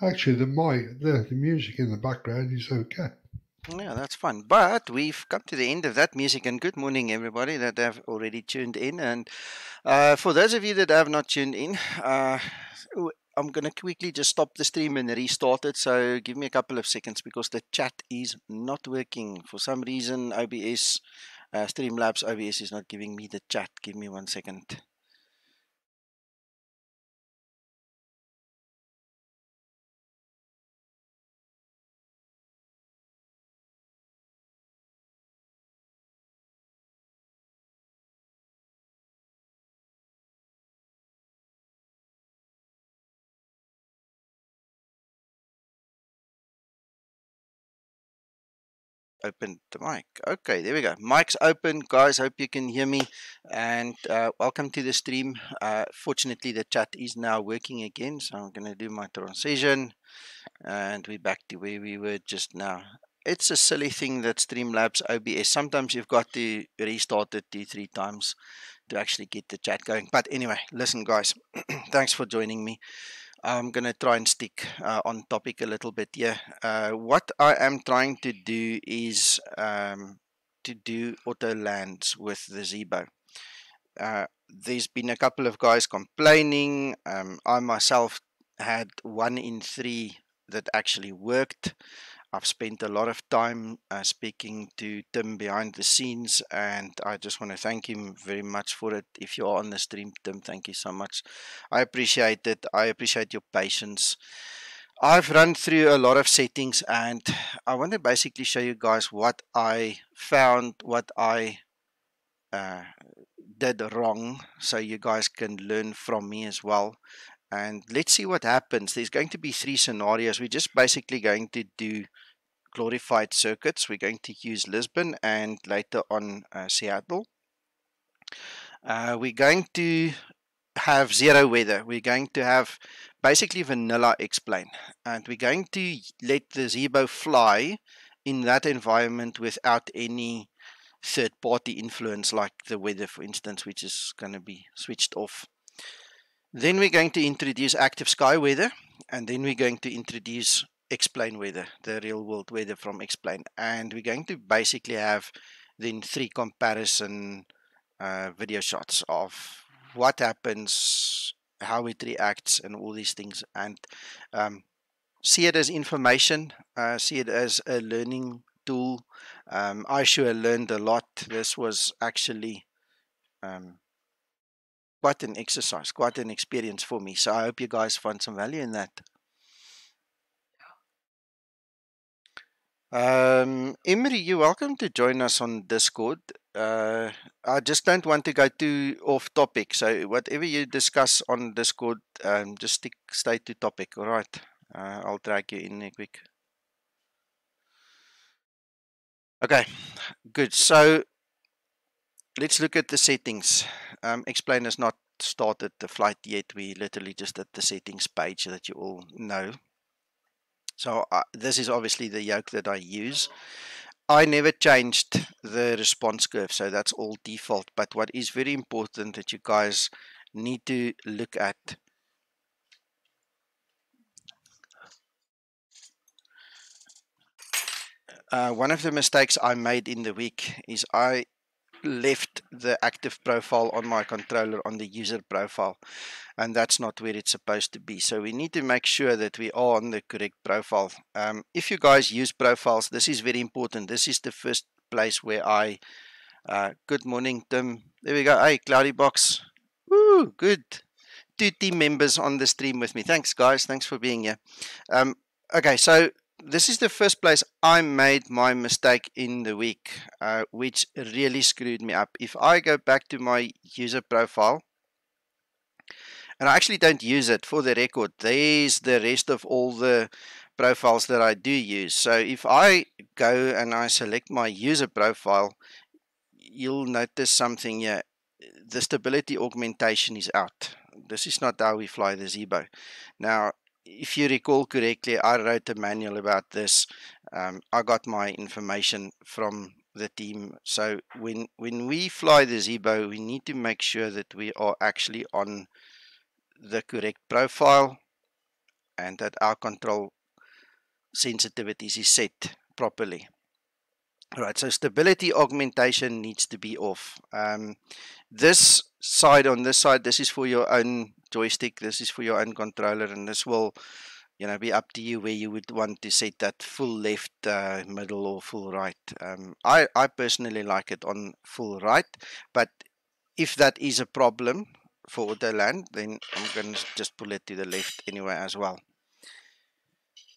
Actually, the music in the background is okay. Yeah, that's fun. But we've come to the end of that music, and good morning, everybody that have already tuned in. And for those of you that have not tuned in, I'm going to quickly just stop the stream and restart it. So give me a couple of seconds because the chat is not working. For some reason, OBS, Streamlabs OBS is not giving me the chat. Give me 1 second. Open the mic. Okay, there we go. Mic's open, guys. Hope you can hear me. And welcome to the stream. Fortunately, the chat is now working again, so I'm going to do my transition, and we're back to where we were just now. It's a silly thing that Streamlabs OBS. Sometimes you've got to restart it 2-3 times to actually get the chat going. But anyway, listen, guys. Thanks for joining me. I'm going to try and stick on topic a little bit here. What I am trying to do is to do Autolands with the Zibo. There's been a couple of guys complaining. I myself had 1 in 3 that actually worked. I've spent a lot of time speaking to Tim behind the scenes, and I just want to thank him very much for it. If you're on the stream, Tim, thank you so much. I appreciate it. I appreciate your patience. I've run through a lot of settings, and I want to basically show you guys what I found, what I uh, did wrong, so you guys can learn from me as well. And let's see what happens. There's going to be 3 scenarios. We're just basically going to do glorified circuits. We're going to use Lisbon and later on Seattle. We're going to have zero weather. We're going to have basically vanilla explain, and we're going to let the Zibo fly in that environment without any third-party influence like the weather, for instance, which is going to be switched off. Then we're going to introduce active sky weather, and then we're going to introduce explain weather, the real world weather from explain, and we're going to basically have then 3 comparison video shots of what happens, how it reacts, and all these things, and see it as information, see it as a learning tool. I sure learned a lot. This was actually quite an exercise, quite an experience for me. So I hope you guys find some value in that. Emery, you're welcome to join us on Discord. I just don't want to go too off topic. So whatever you discuss on Discord, just stay to topic. All right. I'll drag you in there quick. Okay, good. So let's look at the settings. Explain has not started the flight yet. We literally just at the settings page that you all know. So this is obviously the yoke that I use. I never changed the response curve, so that's all default. But what is very important that you guys need to look at one of the mistakes I made in the week is I left the active profile on my controller on the user profile, and that's not where it's supposed to be. So we need to make sure that we are on the correct profile. If you guys use profiles, this is very important. This is the first place where I good morning, Tim. There we go. Hey, Cloudy Box. Woo, good. 2 team members on the stream with me. Thanks, guys. Thanks for being here. Okay, so this is the first place I made my mistake in the week, which really screwed me up. If I go back to my user profile, and I actually don't use it for the record, there's the rest of all the profiles that I do use. So if I go and I select my user profile, you'll notice something here. The stability augmentation is out. This is not how we fly the Zibo. Now, if you recall correctly, I wrote a manual about this. I got my information from the team. So when we fly the Zibo, we need to make sure that we are actually on the correct profile. and that our control sensitivities is set properly. Right, so stability augmentation needs to be off. This side, on this side, this is for your own joystick, this is for your own controller, and this will, you know, be up to you where you would want to set that full left, middle, or full right. I personally like it on full right, but if that is a problem for Autoland, then I'm going to just pull it to the left anyway as well.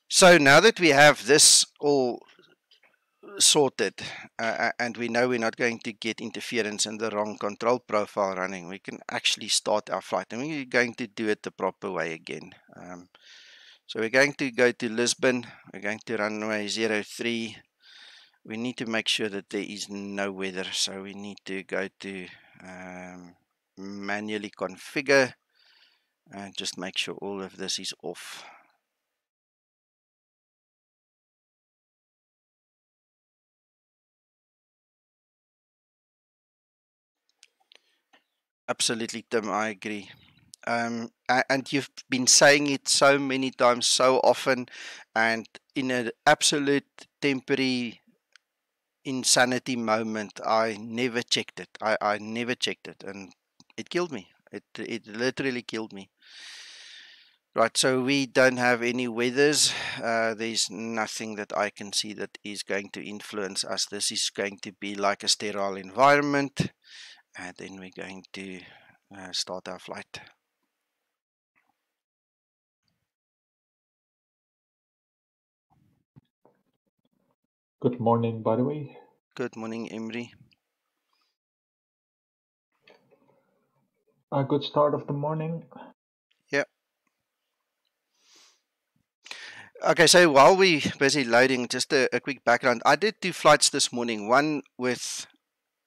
So now that we have this all sorted, and we know we're not going to get interference in the wrong control profile running, we can actually start our flight, and we're going to do it the proper way again. So we're going to go to Lisbon, we're going to runway 03. We need to make sure that there is no weather, so we need to go to manually configure and just make sure all of this is off. Absolutely, Tim, I agree. And you've been saying it so many times, so often, and in an absolute temporary insanity moment, I never checked it. I never checked it, and it killed me. It literally killed me. Right, so we don't have any weathers. There's nothing that I can see that is going to influence us. This is going to be like a sterile environment, and then we're going to start our flight. Good morning, by the way. Good morning, Emery. A good start of the morning. Yeah. Okay, so while we're busy loading, just a quick background. I did 2 flights this morning, one with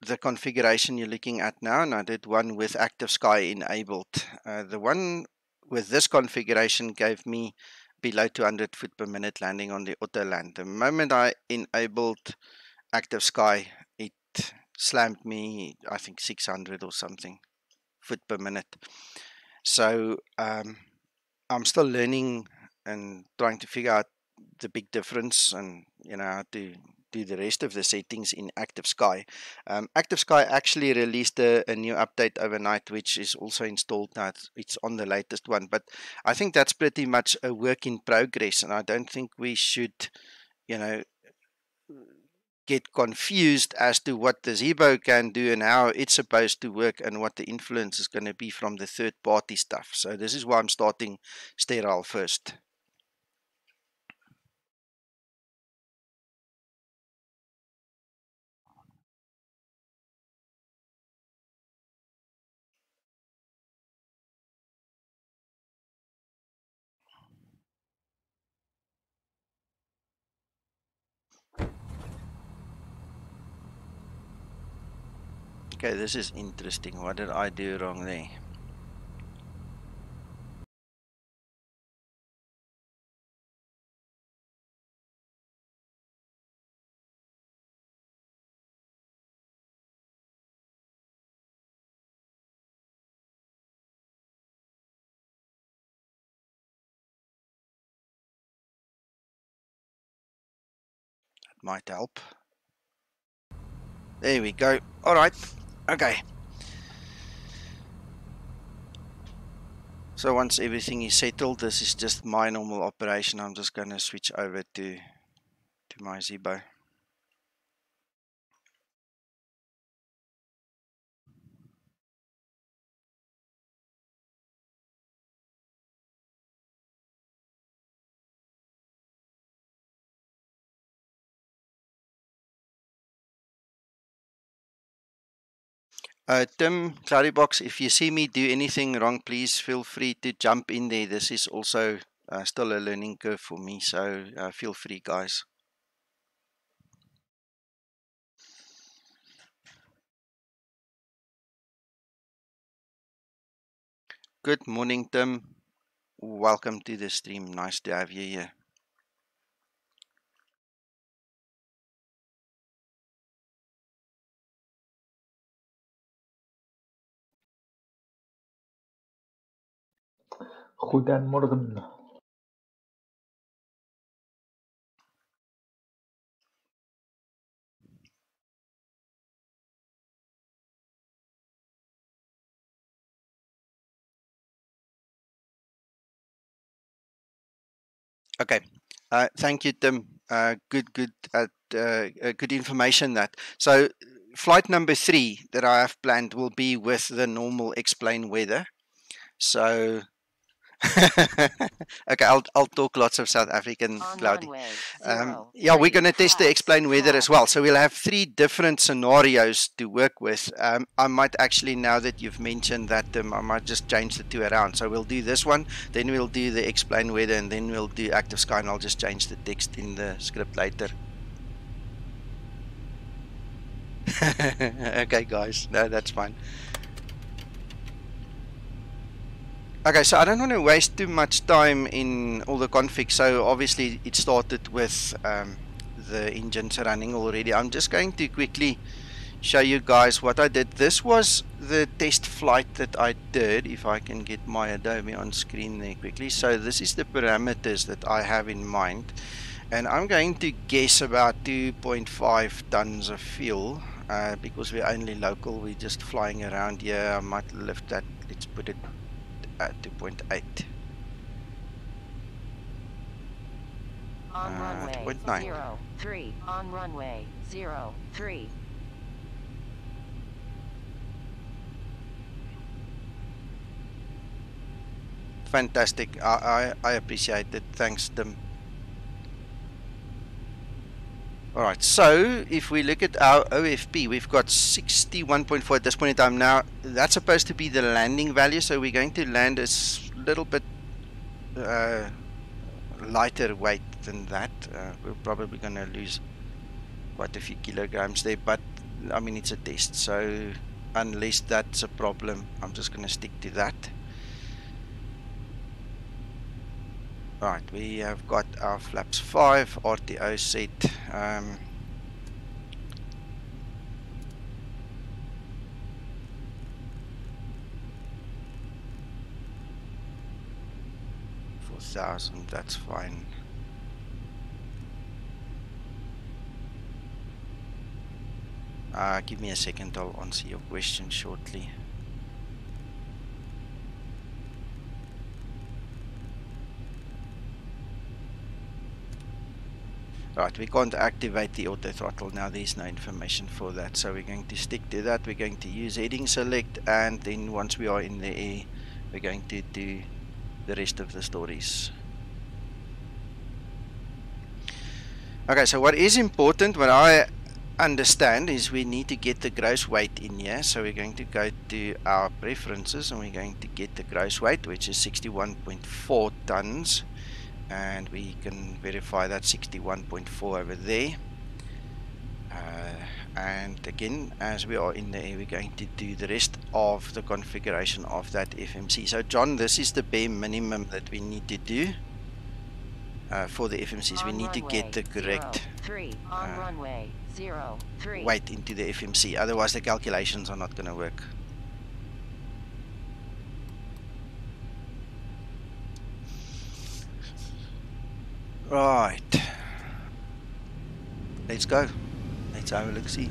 the configuration you're looking at now, and I did one with Active Sky enabled. The one with this configuration gave me below 200 foot per minute landing on the Autoland. The moment I enabled Active Sky, it slammed me, I think 600 or something foot per minute. So I'm still learning and trying to figure out the big difference, and you know, how to do the rest of the settings in Active Sky. Active Sky actually released a new update overnight, which is also installed now. It's on the latest one, but I think that's pretty much a work in progress, and I don't think we should, you know, get confused as to what the Zibo can do and how it's supposed to work, and what the influence is going to be from the third party stuff. So this is why I'm starting sterile first. Okay, this is interesting. What did I do wrong there? That might help. There we go. All right. Okay. So once everything is settled, this is just my normal operation. I'm just going to switch over to my Zibo. Tim, Clarybox, if you see me do anything wrong, please feel free to jump in there. This is also still a learning curve for me, so feel free, guys. Good morning, Tim. Welcome to the stream. Nice to have you here. Goedemorgen. Okay. Thank you, Tim. Good information that. So flight number 3 that I have planned will be with the normal explain weather. So okay, I'll talk lots of South African, Cloudy. Yeah, we're going to test the explain weather as well. So we'll have 3 different scenarios to work with. I might actually, now that you've mentioned that, I might just change the 2 around. So we'll do this one, then we'll do the explain weather, and then we'll do active sky, and I'll just change the text in the script later. Okay, guys, no, that's fine. Okay, so I don't want to waste too much time in all the config. So obviously it started with the engines running already. I'm just going to quickly show you guys what I did. This was the test flight that I did, if I can get my Adobe on screen there quickly. So this is the parameters that I have in mind, and I'm going to guess about 2.5 tons of fuel because we're only local, we're just flying around here. I might lift that, let's put it at 2.8. On runway 2.9. 03. On runway 03. Fantastic. I appreciate it. Thanks, Tim. Alright, so if we look at our OFP, we've got 61.4 at this point in time. Now, that's supposed to be the landing value, so we're going to land a little bit lighter weight than that. We're probably going to lose quite a few kilograms there, but I mean, it's a test, so unless that's a problem, I'm just going to stick to that. Right, we have got our flaps 5, RTO set. $4,000, that's fine. Give me a second, I'll answer your question shortly. Right, we can't activate the auto throttle now, there's no information for that, so we're going to stick to that. We're going to use heading select, and then once we are in the air, we're going to do the rest of the stories. Okay, so what is important, what I understand, is we need to get the gross weight in here. So we're going to go to our preferences, and we're going to get the gross weight, which is 61.4 tons. And we can verify that 61.4 over there. And again, as we are in the air, we're going to do the rest of the configuration of that FMC. So John, this is the bare minimum that we need to do for the FMCs. We need to get the correct weight into the FMC, otherwise the calculations are not going to work. Right, let's go. Let's have a look, see.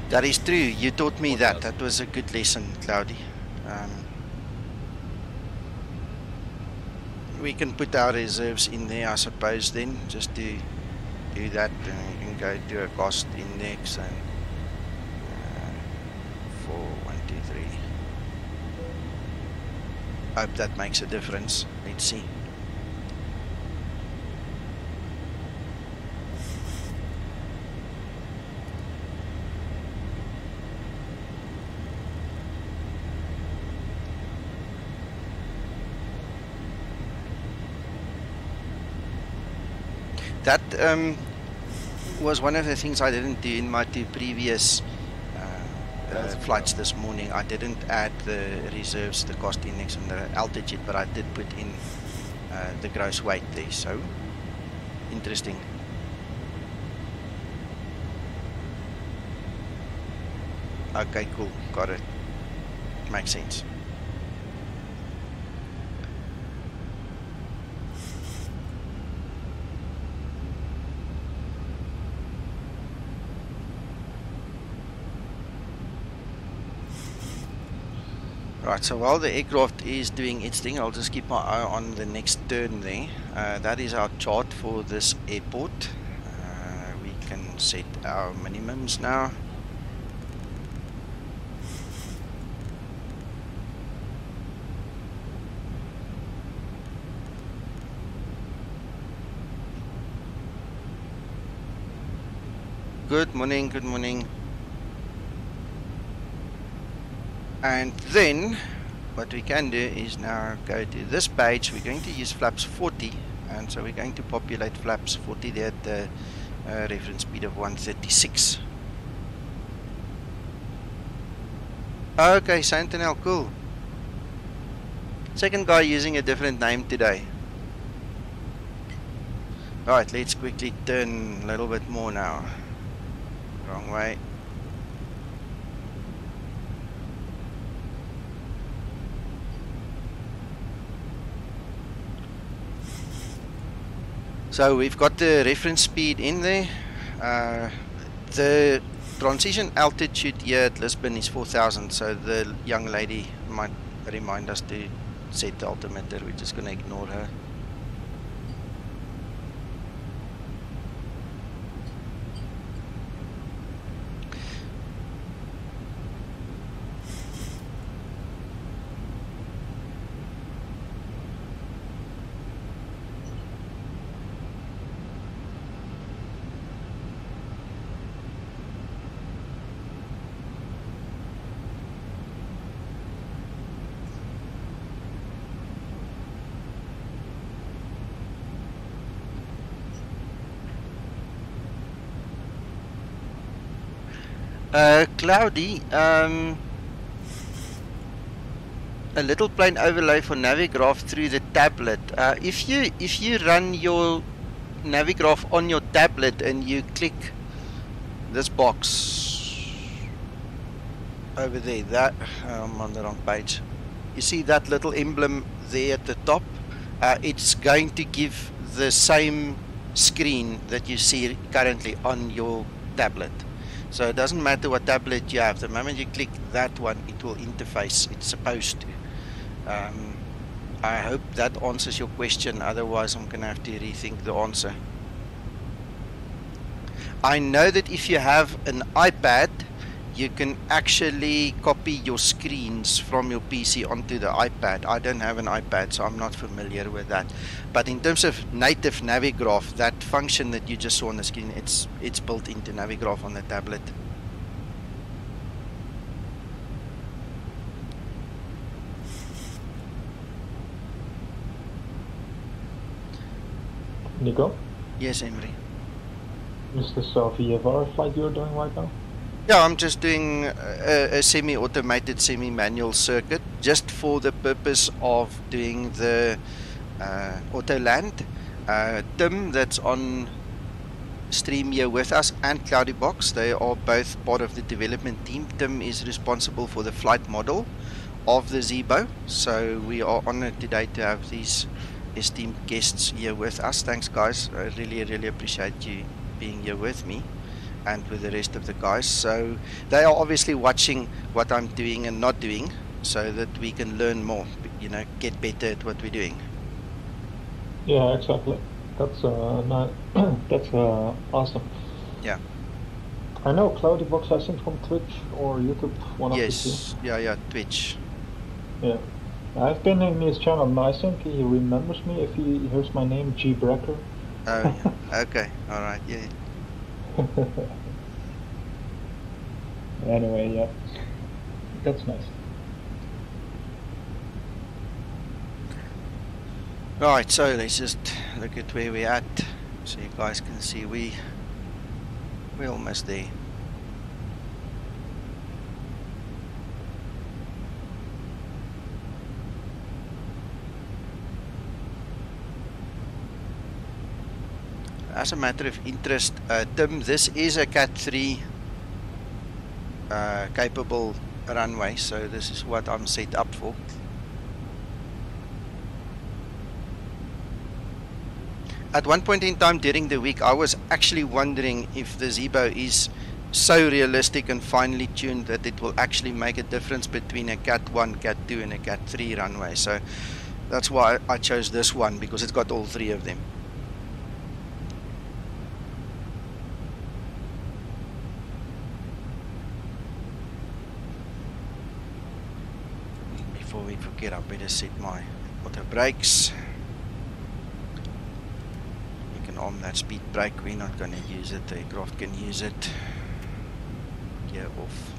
That is true. You taught me that. That was a good lesson, Cloudy. We can put our reserves in there, I suppose, then, just to do that. And you can go to a cost index and 4, 1, 2, 3. Hope that makes a difference. Let's see. that was one of the things I didn't do in my 2 previous flights this morning. I didn't add the reserves, the cost index and the altitude, but I did put in the gross weight there. So interesting. Okay, cool, got it. Makes sense. Right, so while the aircraft is doing its thing, I'll just keep my eye on the next turn there. That is our chart for this airport. We can set our minimums now. Good morning, good morning. And then what we can do is now go to this page. We're going to use flaps 40, and so we're going to populate flaps 40 there at the reference speed of 136. Okay, Sentinel, cool. Second guy using a different name today. Alright, let's quickly turn a little bit more now. Wrong way. So we've got the reference speed in there. The transition altitude here at Lisbon is 4,000, so the young lady might remind us to set the altimeter. We're just going to ignore her. Cloudy, a little plain overlay for Navigraph through the tablet. If you run your Navigraph on your tablet and you click this box over there, that I'm on the wrong page. You see that little emblem there at the top? It's going to give the same screen that you see currently on your tablet. So it doesn't matter what tablet you have. The moment you click that one, it will interface. It's supposed to. I hope that answers your question. Otherwise, I'm going to have to rethink the answer. I know that if you have an iPad, you can actually copy your screens from your PC onto the iPad. I don't have an iPad, so I'm not familiar with that. But in terms of native Navigraph, that function that you just saw on the screen, it's built into Navigraph on the tablet. Nico? Yes, Emery. Is this a VFR flight you're doing right now? Yeah, I'm just doing a semi-automated, semi-manual circuit just for the purpose of doing the Autoland. Tim, that's on stream here with us, and Cloudybox, they are both part of the development team. Tim is responsible for the flight model of the Zibo, so we are honored today to have these esteemed guests here with us. Thanks, guys. I really appreciate you being here with me and with the rest of the guys. So they are obviously watching what I'm doing and not doing, so that we can learn more, you know, get better at what we're doing. Yeah, exactly. That's that's awesome. Yeah. I know Cloudybox, I think from Twitch or YouTube, one of the two. Yes, yeah, Twitch. Yeah. I've been in his channel, and I think he remembers me if he hears my name, G. Brecker. Oh, yeah. Okay, alright, yeah. Anyway, yeah. That's nice. Right, so let's just look at where we're at. So you guys can see we're almost there. As a matter of interest, Tim, this is a Cat 3 capable runway, so this is what I'm set up for. At one point in time during the week, I was actually wondering if the Zibo is so realistic and finely tuned that it will actually make a difference between a Cat 1, Cat 2 and a Cat 3 runway. So that's why I chose this one, because it's got all three of them. Before we forget, I better set my auto brakes. You can arm that speed brake, we're not going to use it, the aircraft can use it. Gear off.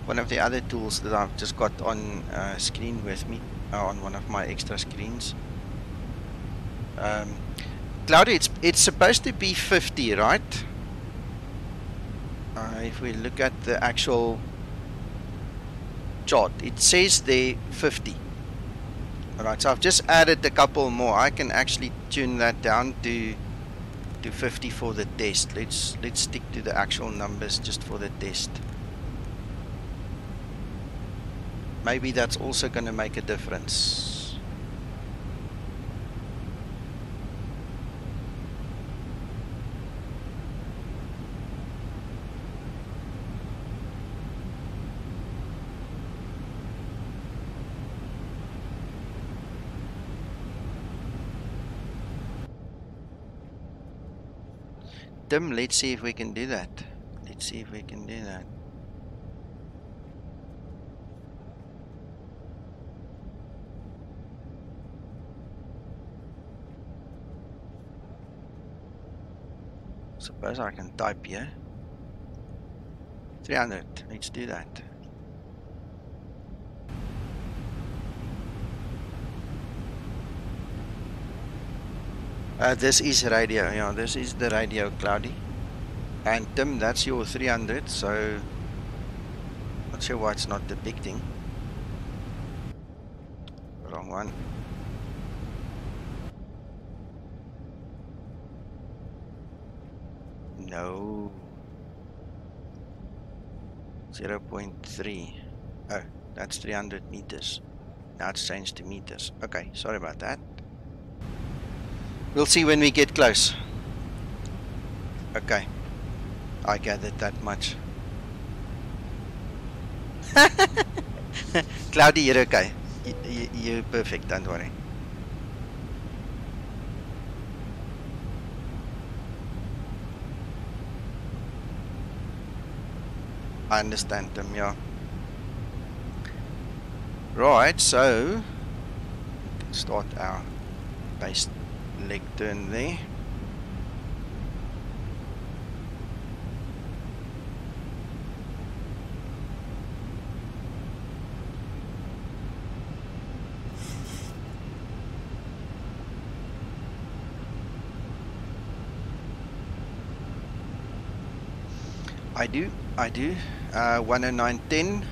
One of the other tools that I've just got on screen with me, on one of my extra screens. Cloudy, it's supposed to be 50, right? If we look at the actual chart, it says there 50. Alright, so I've just added a couple more. I can actually tune that down to 50 for the test. Let's stick to the actual numbers just for the test. Maybe that's also going to make a difference. Tim, let's see if we can do that. Let's see if we can do that. Suppose I can type here. 300. Let's do that. This is radio. Yeah, this is the radio, Cloudy. And Tim, that's your 300. So not sure why it's not depicting. Wrong one. No. 0.3. Oh, that's 300 meters. Now it's changed to meters. Okay, sorry about that. We'll see when we get close. Okay. I gathered that much. Cloudy, you're okay. You're perfect, don't worry. I understand them, yeah. Right, so we can start our base leg turn there. I do. 109.10.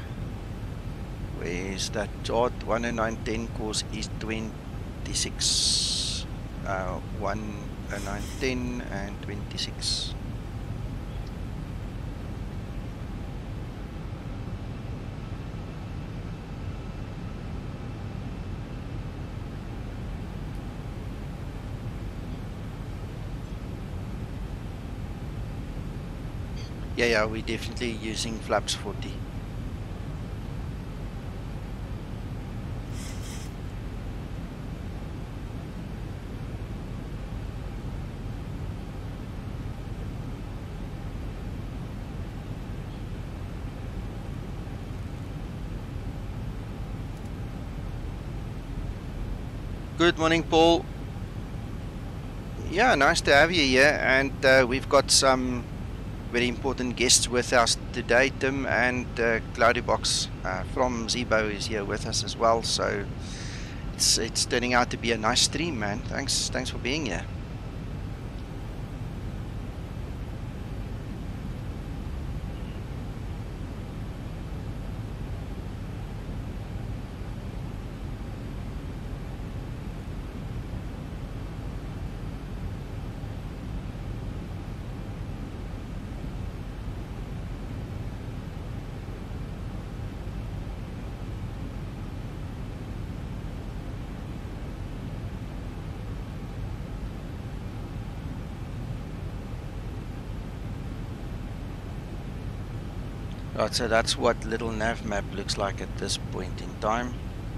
Where's that chart? 109.10 course is 26. 109.10 and 26. Yeah, we're definitely using flaps 40. Good morning, Paul. Yeah, nice to have you here, and we've got some very important guests with us today. Tim and Cloudybox from Zibo is here with us as well, so it's turning out to be a nice stream, man. Thanks for being here. Right, so that's what little nav map looks like at this point in time.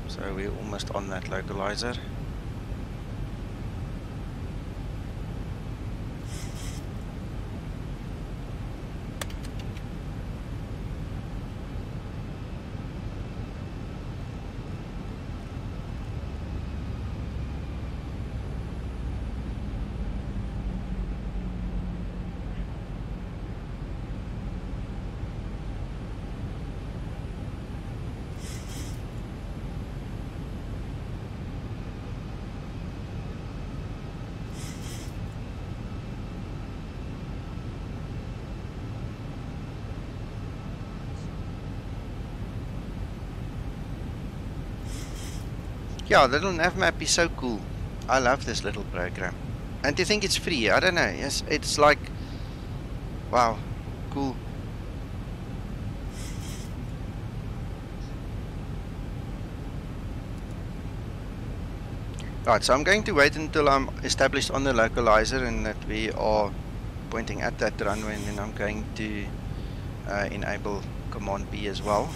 So we're almost on that localizer. Yeah, the little nav map is so cool. I love this little program. And to think it's free, I don't know. Yes, it's like, wow, cool. Right, so I'm going to wait until I'm established on the localizer and that we are pointing at that runway, and then I'm going to enable Command B as well.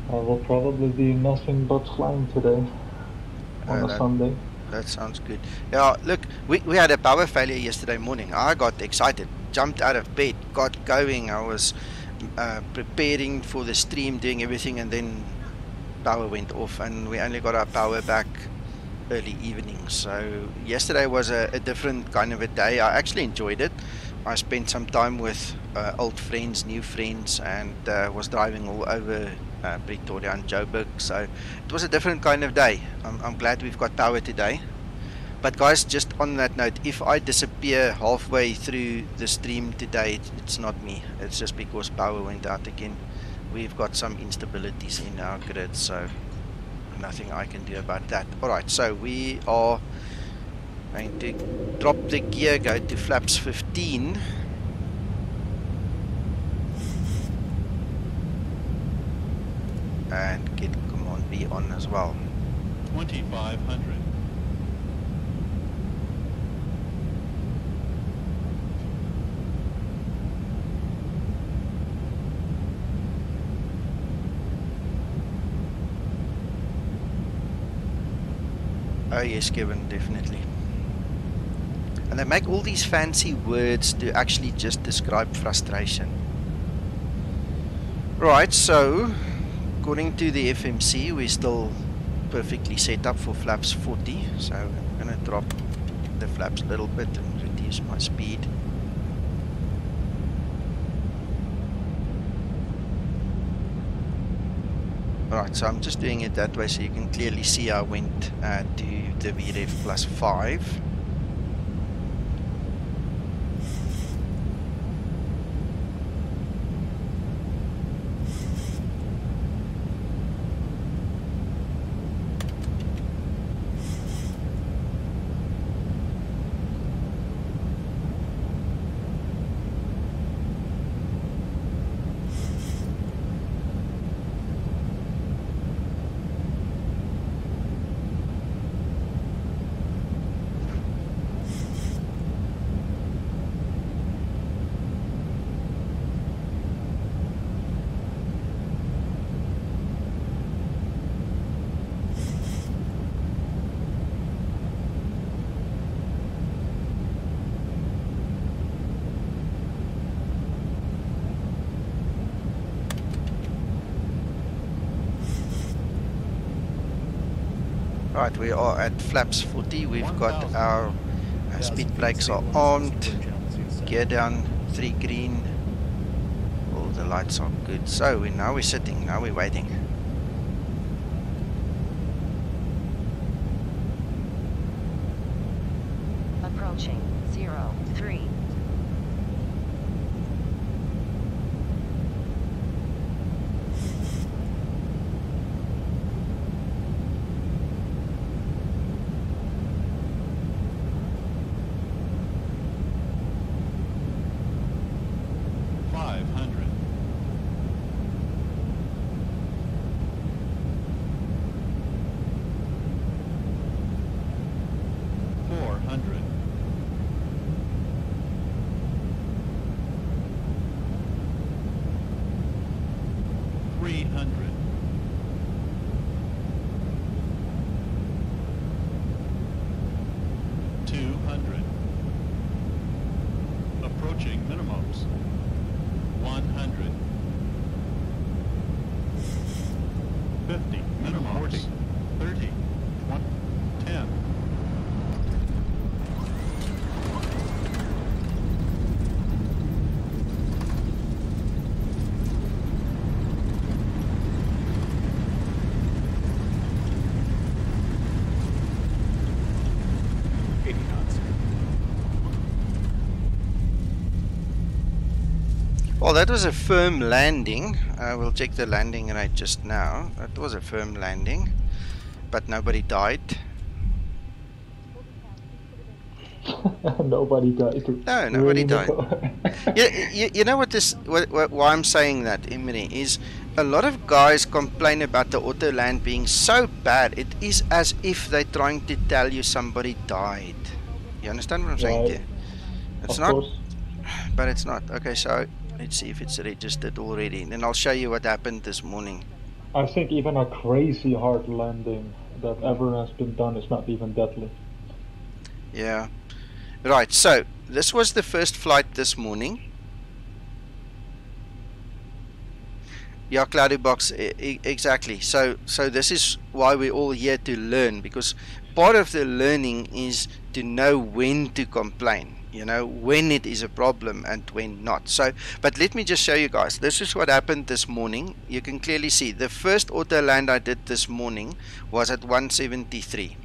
I will probably be nothing but flying today on a Sunday. That sounds good. Yeah, look, we had a power failure yesterday morning. I got excited, jumped out of bed, got going. I was preparing for the stream, doing everything, and then power went off, and we only got our power back early evening. So yesterday was a different kind of a day. I actually enjoyed it. I spent some time with old friends, new friends, and was driving all over Pretoria and Joburg, so it was a different kind of day. I'm glad we've got power today. But guys, just on that note, if I disappear halfway through the stream today, it's not me. It's just because power went out again. We've got some instabilities in our grid, so nothing I can do about that. Alright, so we are going to drop the gear, go to flaps 15. And get Command B on as well. 2500. Oh yes, Kevin, definitely. And they make all these fancy words to actually just describe frustration. Right, so according to the FMC, we're still perfectly set up for flaps 40. So I'm going to drop the flaps a little bit and reduce my speed. Alright, so I'm just doing it that way so you can clearly see I went to the VREF plus 5. Right, we are at flaps 40. We've got our speed brakes are armed. Gear down, 3 green. All the lights are good. So now we're sitting, now we're waiting. Approaching 03. Approaching minimums. 100. 50 minimums. 40. 30. 20. 10. Well, that was a firm landing. We'll check the landing rate just now. That was a firm landing, but nobody died. Nobody died. No, nobody Really, died. Nico? You know what this? Why I'm saying that, Emery, is a lot of guys complain about the Autoland being so bad. It is as if they're trying to tell you somebody died. You understand what I'm saying? Right. To you? It's Of not, course. but it's not. Okay, so let's see if it's registered already. Then I'll show you what happened this morning. I think even a crazy hard landing that ever has been done is not even deadly. Yeah. Right, so this was the first flight this morning. Yeah, Cloudy Box, exactly. So this is why we're all here to learn, because part of the learning is to know when to complain, you know, when it is a problem and when not. So, but let me just show you guys. This is what happened this morning. You can clearly see the first Autoland I did this morning was at 173.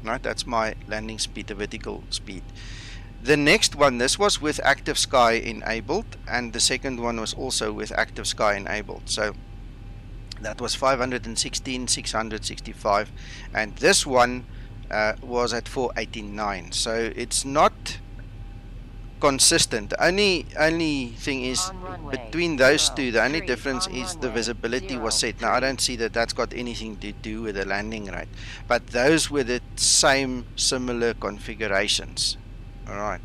Right, that's my landing speed, the vertical speed. The next one, this was with active sky enabled, and the second one was also with active sky enabled. So that was 516, 665, and this one was at 489. So it's not consistent. The only thing is between those two, the only difference is the visibility was set. Now I don't see that that's got anything to do with the landing rate, but those were the same similar configurations. Alright,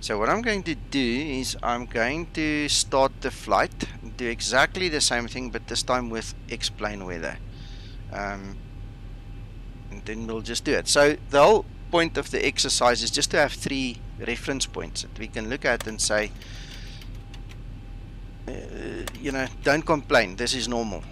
so what I'm going to do is I'm going to start the flight, do exactly the same thing, but this time with X-plane weather, and then we'll just do it. So the whole point of the exercise is just to have 3 reference points that we can look at and say, you know, don't complain, this is normal.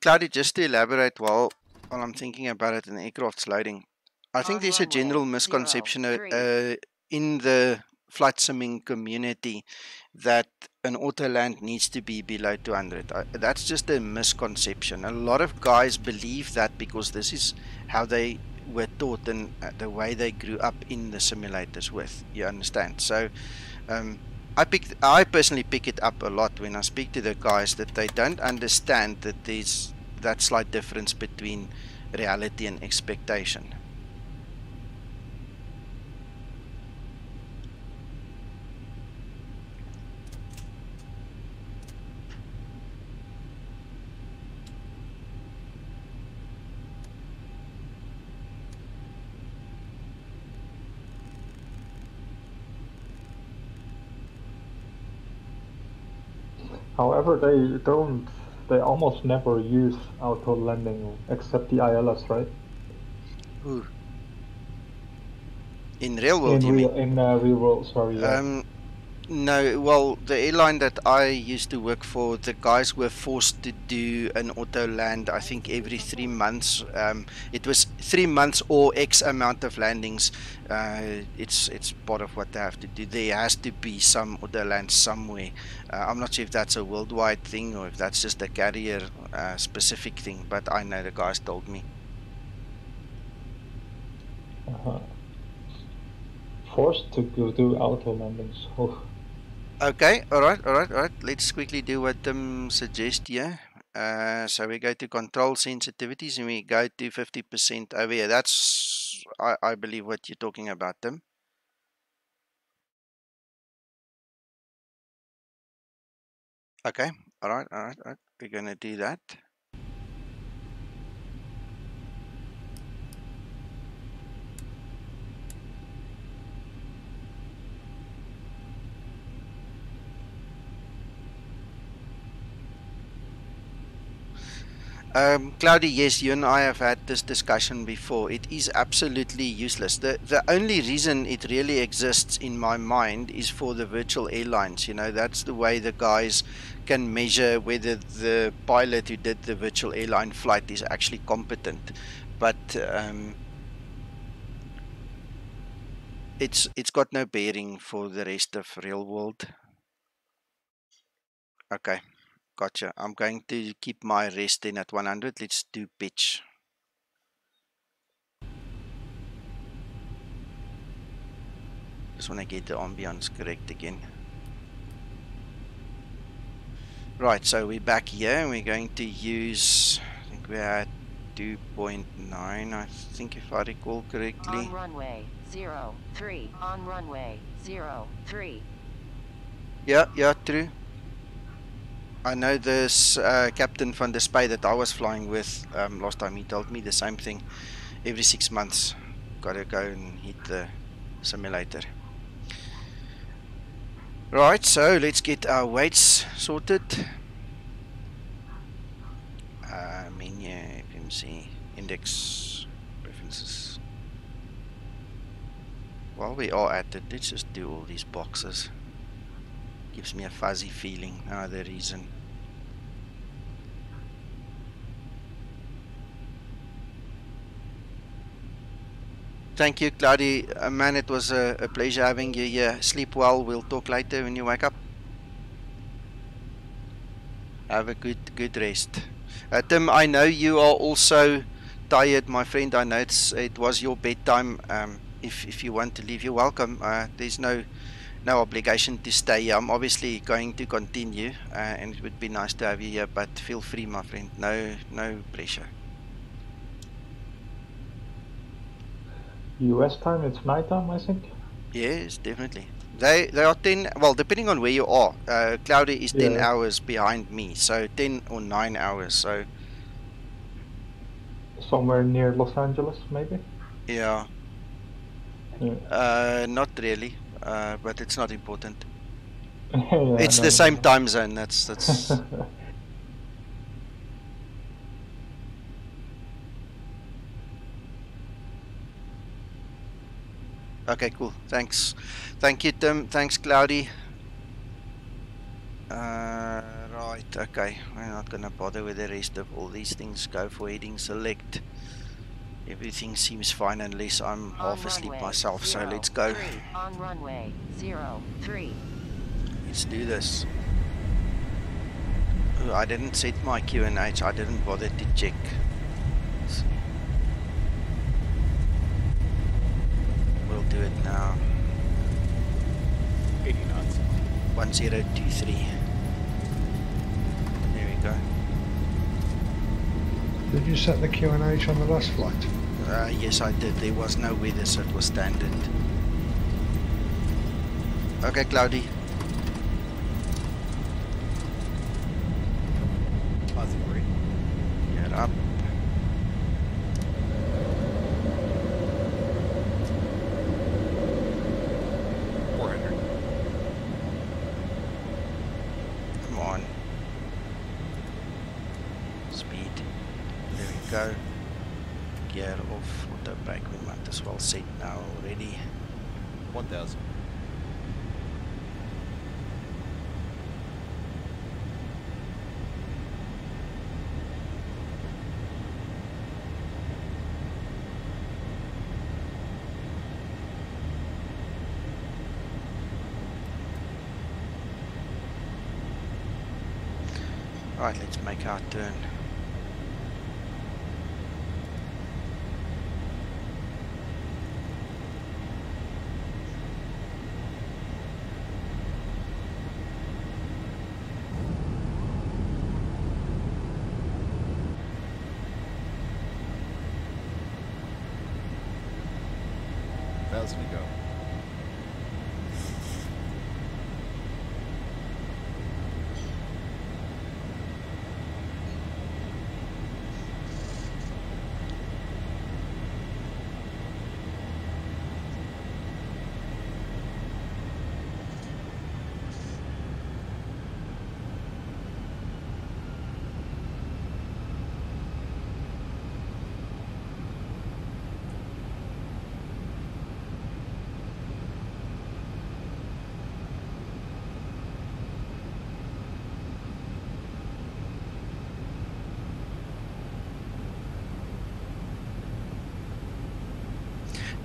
Claudia, just to elaborate while I'm thinking about it and the aircraft's loading, I think there's a general misconception in the flight simming community that an Autoland needs to be below 200. That's just a misconception. A lot of guys believe that because this is how they were taught and the way they grew up in the simulators with. You understand? So I personally pick it up a lot when I speak to the guys that they don't understand that there's that slight difference between reality and expectation. However, they almost never use auto landing except the ILS, right? Ooh. In real world, you mean? In real world, sorry. Yeah. No, well, the airline that I used to work for, the guys were forced to do an auto land, I think, every 3 months. It was 3 months or X amount of landings. It's part of what they have to do. There has to be some auto land somewhere. I'm not sure if that's a worldwide thing or if that's just a carrier specific thing, but I know the guys told me. Forced to go do auto landings. Oh. Okay, all right. Let's quickly do what Tim suggests here. So we go to control sensitivities and we go to 50% over here. That's, I believe, what you're talking about, Tim. Okay, all right. We're going to do that. Cloudy, yes, you and I have had this discussion before. It is absolutely useless. The only reason it really exists in my mind is for the virtual airlines. You know, that's the way the guys can measure whether the pilot who did the virtual airline flight is actually competent. But it's got no bearing for the rest of real world. Okay. Gotcha. I'm going to keep my rest in at 100. Let's do pitch. Just want to get the ambience correct again. Right, so we're back here and we're going to use, I think we're at 2.9, I think, if I recall correctly. On runway 03. On runway 03. Yeah, true. I know this Captain van der Spy that I was flying with last time, he told me the same thing. Every 6 months, gotta go and hit the simulator. Right, so let's get our weights sorted. Menu, FMC, index, preferences. While we are at it, let's just do all these boxes. Gives me a fuzzy feeling, no other reason. Thank you, Cloudy. Man, it was a pleasure having you here. Sleep well. We'll talk later when you wake up. Have a good rest. Tim, I know you are also tired, my friend. I know it was your bedtime. If you want to leave, you're welcome. There's no obligation to stay here. I'm obviously going to continue, and it would be nice to have you here, but feel free, my friend. No pressure. US time, it's nighttime, I think. Yes, definitely. They are 10, well, depending on where you are. Cloudy is 10 hours behind me, so 10 or 9 hours. So somewhere near Los Angeles, maybe. Yeah. Not really, but it's not important. Yeah, it's the same time zone. That's Okay, cool. Thanks. Thank you, Tim. Thanks, Cloudy. Right, okay. We're not going to bother with the rest of all these things. Go for heading select. Everything seems fine unless I'm half asleep myself, so let's go. On runway 03. Let's do this. Oh, I didn't set my QNH. I didn't bother to check. We'll do it now. 80 knots. 1023. There we go. Did you set the QNH on the last flight? Yes, I did. There was no weather, so it was standard. Okay, Cloudy. Positive rate. Get up. go. Gear off, auto brake, we might as well set now already. 1000. Right, let's make our turn. To go.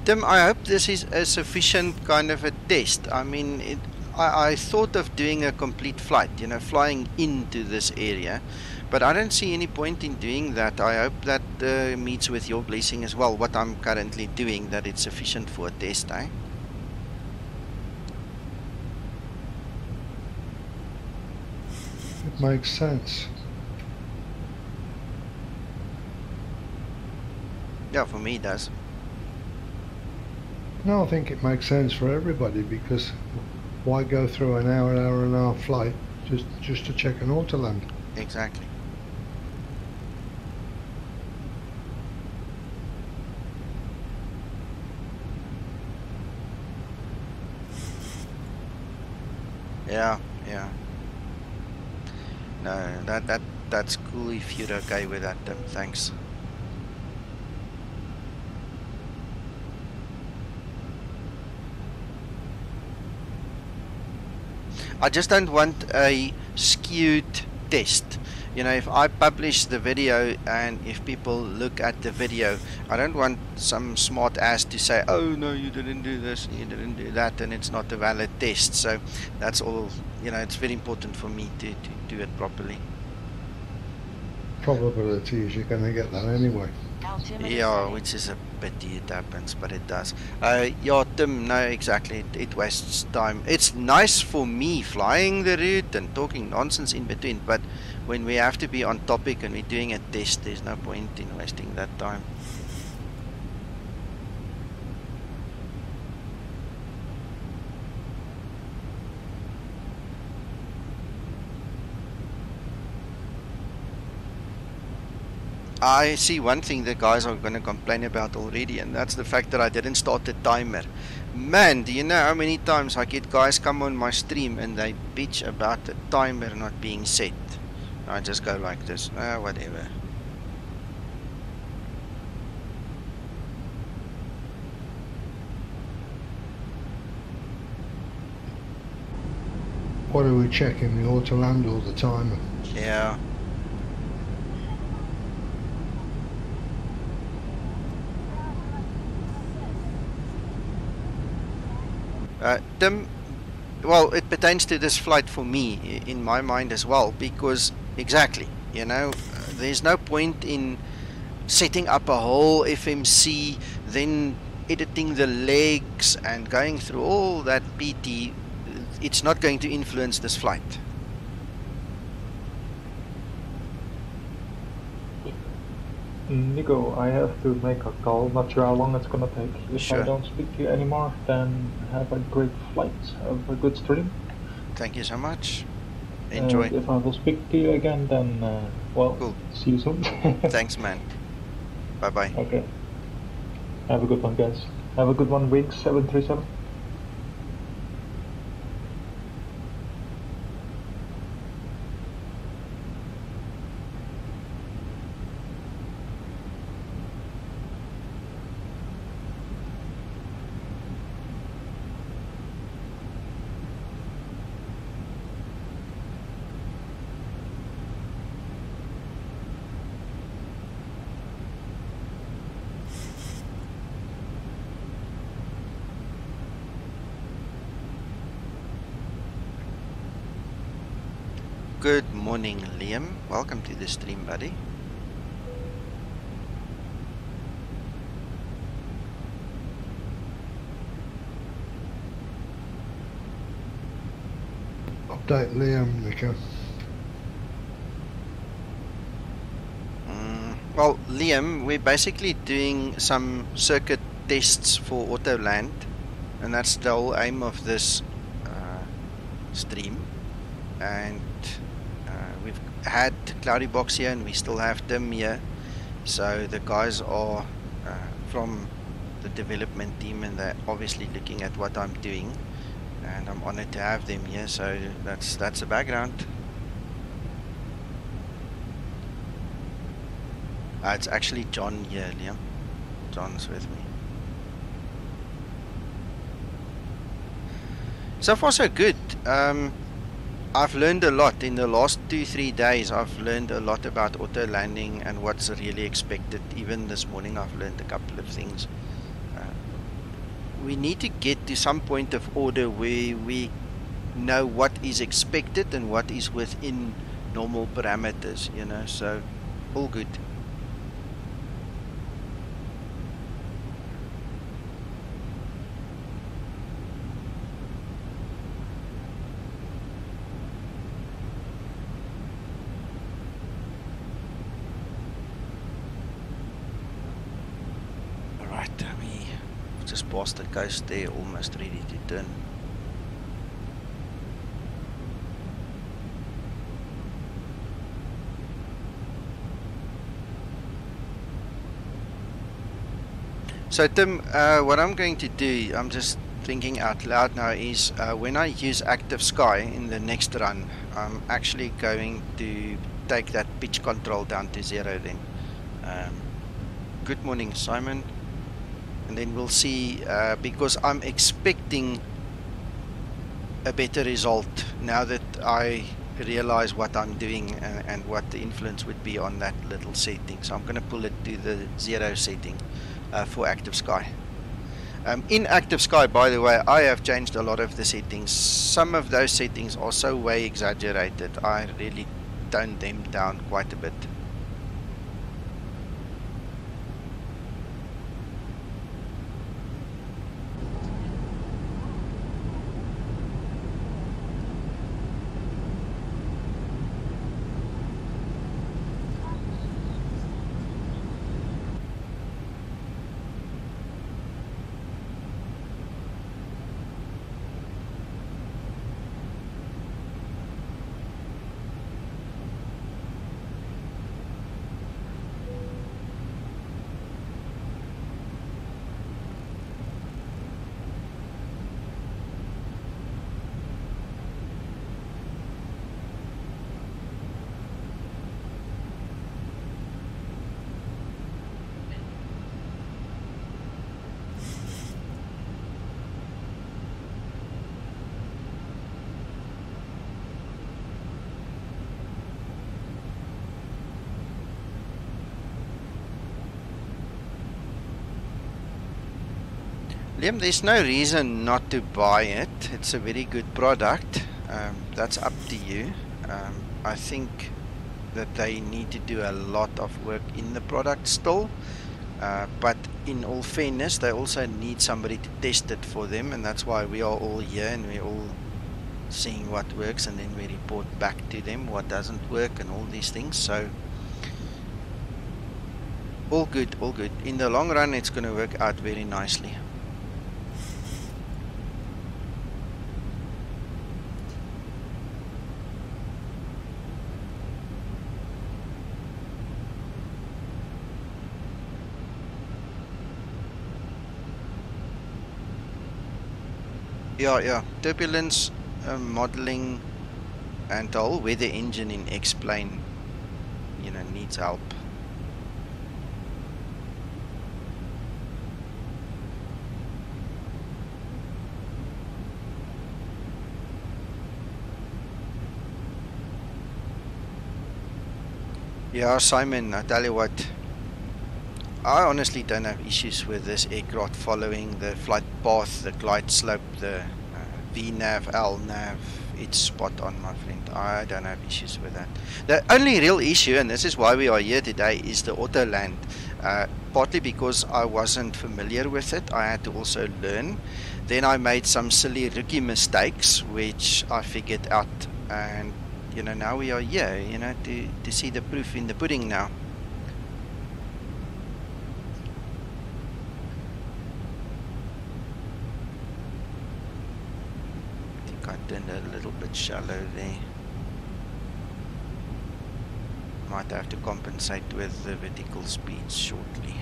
Tim, I hope this is a sufficient kind of a test. I mean, I thought of doing a complete flight, you know, flying into this area, but I don't see any point in doing that. I hope that meets with your blessing as well, what I'm currently doing, that it's sufficient for a test, eh? It makes sense. Yeah, for me it does. No, I think it makes sense for everybody, because why go through an hour and a half flight just to check an Autoland? Exactly. Yeah, yeah. No, that's cool if you're okay with that, Tim. Thanks. I just don't want a skewed test. You know, if I publish the video and if people look at the video, I don't want some smart ass to say, oh no, you didn't do this, you didn't do that, and it's not a valid test. So that's all, you know, it's very important for me to do it properly. Probability is you're going to get that anyway. Altimeter Yeah, setting. which is a pity it happens, but it does. Yeah, Tim, no, exactly. It wastes time. It's nice for me flying the route and talking nonsense in between, but when we have to be on topic and we're doing a test, there's no point in wasting that time. I see one thing the guys are going to complain about already, and that's the fact that I didn't start the timer. Man, do you know how many times I get guys come on my stream and they bitch about the timer not being set? I just go like this, whatever. What are we checking, the Autoland or the timer? Yeah. Tim, well, it pertains to this flight for me, in my mind as well, because, exactly, you know, there's no point in setting up a whole FMC, then editing the legs and going through all that PT. It's not going to influence this flight. Nico, I have to make a call. Not sure how long it's gonna take. If Sure. I don't speak to you anymore, then have a great flight. Have a good stream. Thank you so much. Enjoy. And if I will speak to you again, then well, Cool. see you soon. Thanks, man. Bye-bye. Okay. Have a good one, guys. Have a good one, Wings 737. Good morning, Liam. Welcome to the stream, buddy. Update Liam, Nico. Well, Liam, we're basically doing some circuit tests for Autoland, and that's the whole aim of this stream. And we've had Cloudy Box here, and we still have Tim here. So the guys are from the development team, and they're obviously looking at what I'm doing. And I'm honored to have them here. So that's the background. It's actually John here, Liam. John's with me. So far so good. I've learned a lot in the last 2-3 days. I've learned a lot about auto landing and what's really expected. Even this morning I've learned a couple of things. We need to get to some point of order where we know what is expected and what is within normal parameters, you know, so all good. Past the coast there, almost ready to turn. So Tim, what I'm going to do, I'm just thinking out loud now, is when I use active sky in the next run, I'm actually going to take that pitch control down to 0 then. Good morning, Simon. And then we'll see, because I'm expecting a better result now that I realize what I'm doing and what the influence would be on that little setting. So I'm going to pull it to the 0 setting for active sky. In active sky, by the way, I have changed a lot of the settings. Some of those settings are so way exaggerated. I really toned them down quite a bit. Liam, there's no reason not to buy it. It's a very good product. That's up to you. I think that they need to do a lot of work in the product still. But in all fairness, they also need somebody to test it for them. And that's why we are all here and we're all seeing what works. And then we report back to them what doesn't work and all these things. So all good, all good. In the long run, it's going to work out very nicely. Yeah, turbulence modeling and the whole weather engine in X-Plane, you know, needs help. Yeah, Simon, I tell you what, I honestly don't have issues with this aircraft following the flight path, the glide slope, the VNAV, LNAV, it's spot on, my friend. I don't have issues with that. The only real issue, and this is why we are here today, is the Autoland. Partly because I wasn't familiar with it, I had to also learn. Then I made some silly rookie mistakes, which I figured out, and you know, now we are here, you know, to see the proof in the pudding now. I think I turned a little bit shallow there. Might have to compensate with the vertical speeds shortly.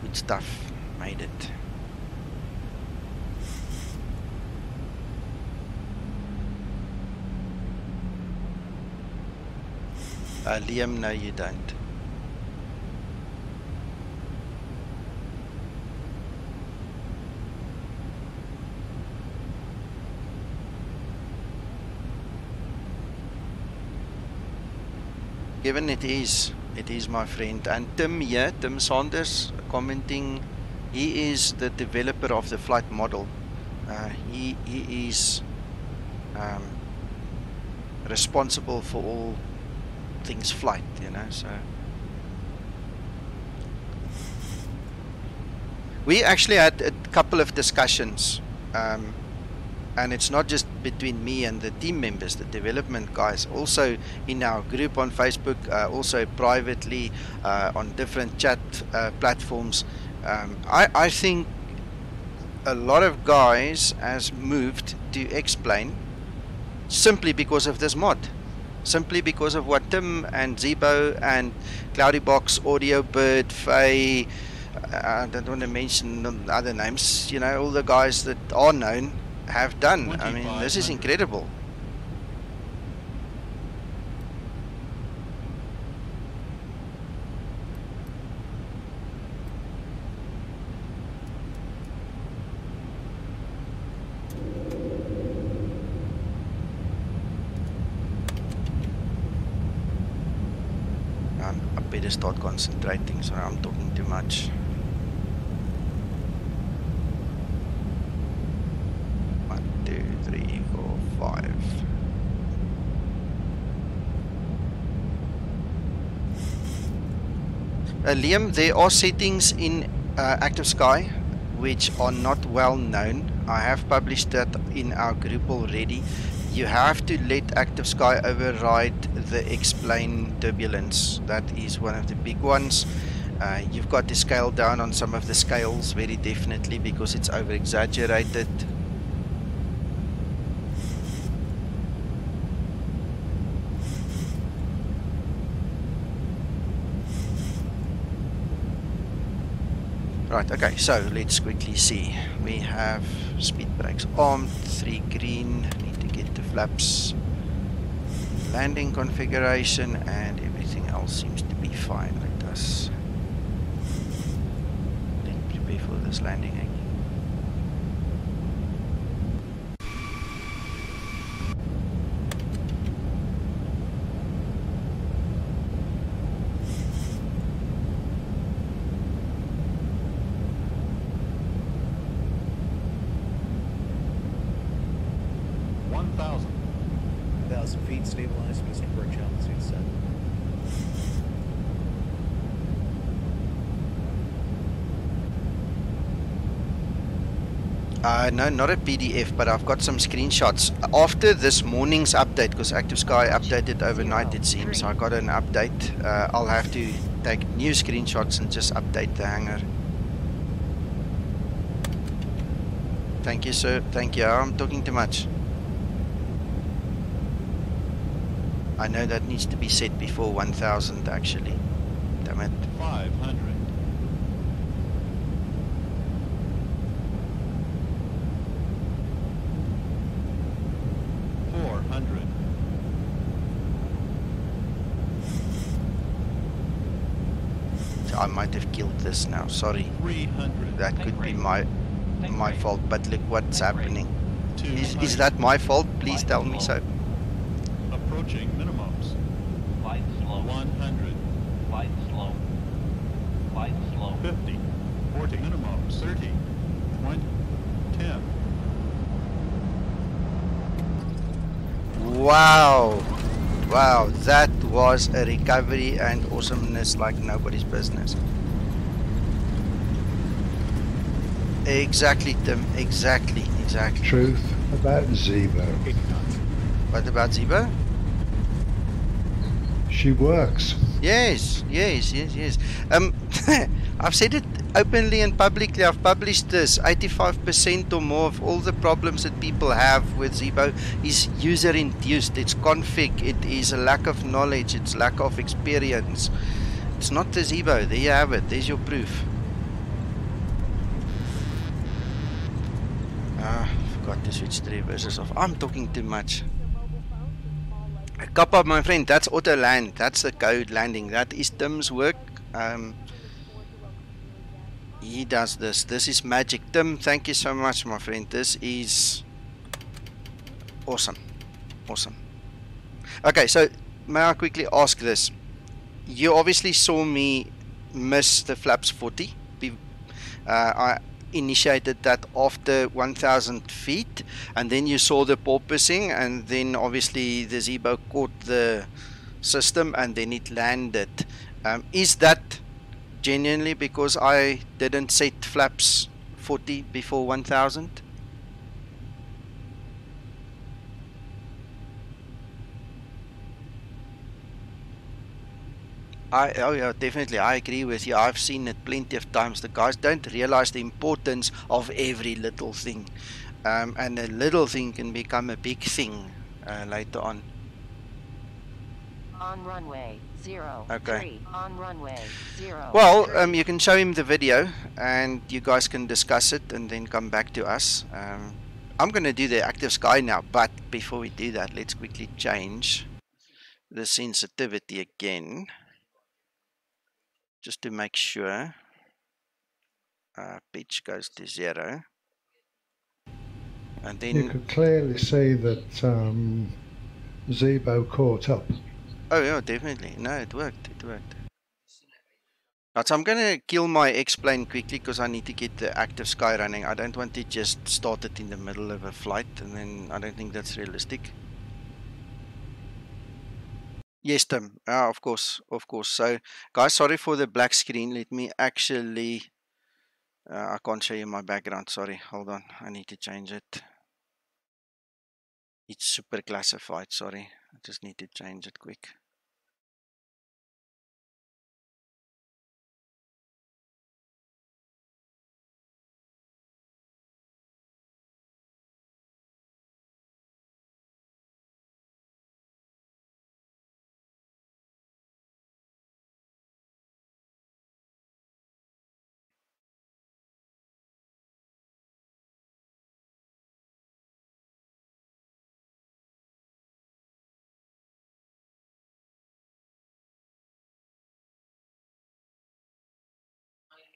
Good stuff, made it. Liam, no you don't. Given it is my friend. And Tim here, Tim Saunders, commenting, he is the developer of the flight model. He is responsible for all things flight, you know, so. We actually had a couple of discussions, and it's not just between me and the team members, the development guys, also in our group on Facebook, also privately on different chat platforms. I think a lot of guys has moved to X-Plane simply because of this mod, simply because of what Tim and Zibo and Cloudybox, Audio Bird, Faye, I don't want to mention other names, you know, all the guys that are known have done. I mean, this is incredible. I better start concentrating, so I'm talking too much. Liam, there are settings in Active Sky which are not well known. I have published that in our group already. You have to let Active Sky override the X-Plane turbulence. That is one of the big ones. You've got to scale down on some of the scales very definitely because it's over exaggerated. Right, okay, so let's quickly see. We have speed brakes armed, 3 green, need to get the flaps, landing configuration, and everything else seems to be fine. Let us prepare for this landing again. Stabilized, missing brake channel, seat set. No, not a PDF, but I've got some screenshots. After this morning's update, because Active Sky updated overnight it seems, I got an update. I'll have to take new screenshots and just update the hangar. Thank you, sir. Thank you. I'm talking too much. I know that needs to be set before 1000 actually. Damn it. 500. 400. So I might have killed this now. Sorry. 300. That could be my fault, but look what's happening. Is 200. that my fault? Please tell me so. Approaching minimums. 100. Flight slow. Flight slow. 50, 40, minimum, 30, 20, 10. Wow. Wow, that was a recovery and awesomeness like nobody's business. Exactly, Tim. Exactly. Truth about Zibo. What about Zibo? She works. Yes. I've said it openly and publicly. I've published this. 85% or more of all the problems that people have with Zibo is user-induced. It's config. It is a lack of knowledge. It's lack of experience. It's not the Zibo. There you have it. There's your proof. Forgot to switch the reversers off. I'm talking too much. Kappa, my friend, that's Autoland. That's the code landing. That is Tim's work. He does this. This is magic. Tim, thank you so much, my friend. This is awesome. Okay, so may I quickly ask this? You obviously saw me miss the flaps 40. I initiated that after 1,000 feet, and then you saw the porpoising, and then obviously the Zibo caught the system and then it landed. Is that genuinely because I didn't set flaps 40 before 1,000? Oh yeah, definitely. I agree with you. I've seen it plenty of times. The guys don't realize the importance of every little thing, and a little thing can become a big thing later on. On runway 0, Okay. 3. On runway 0. Well, 3. you can show him the video, and you guys can discuss it, and then come back to us. I'm gonna do the active sky now, but before we do that, let's quickly change the sensitivity again, just to make sure. Pitch goes to 0, and then You could clearly see that Zibo caught up. oh yeah, definitely. No, it worked. Right, so I'm gonna kill my X-plane quickly because I need to get the active sky running. I don't want to just start it in the middle of a flight, and then I don't think that's realistic. Yes, Tim. Of course. So, guys, sorry for the black screen. Let me actually. I can't show you my background. Sorry. Hold on. I need to change it. It's super classified. Sorry. I just need to change it quick.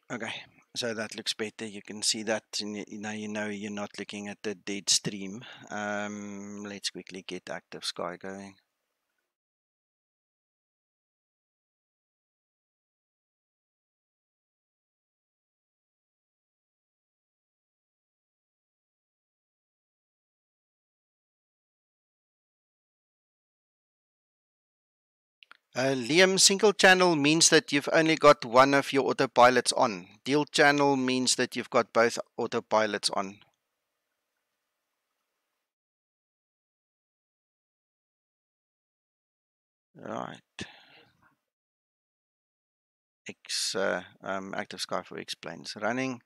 Okay, so that looks better. You can see that now you know you're not looking at the dead stream. Let's quickly get active sky going. Liam, single channel means that you've only got one of your autopilots on. Dual channel means that you've got both autopilots on. Right. Active sky for X planes running.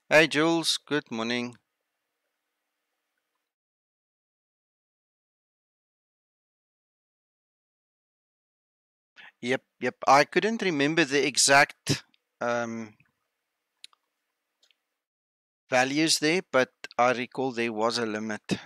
Hey Jules, good morning. Yep, yep. I couldn't remember the exact values there, but I recall there was a limit.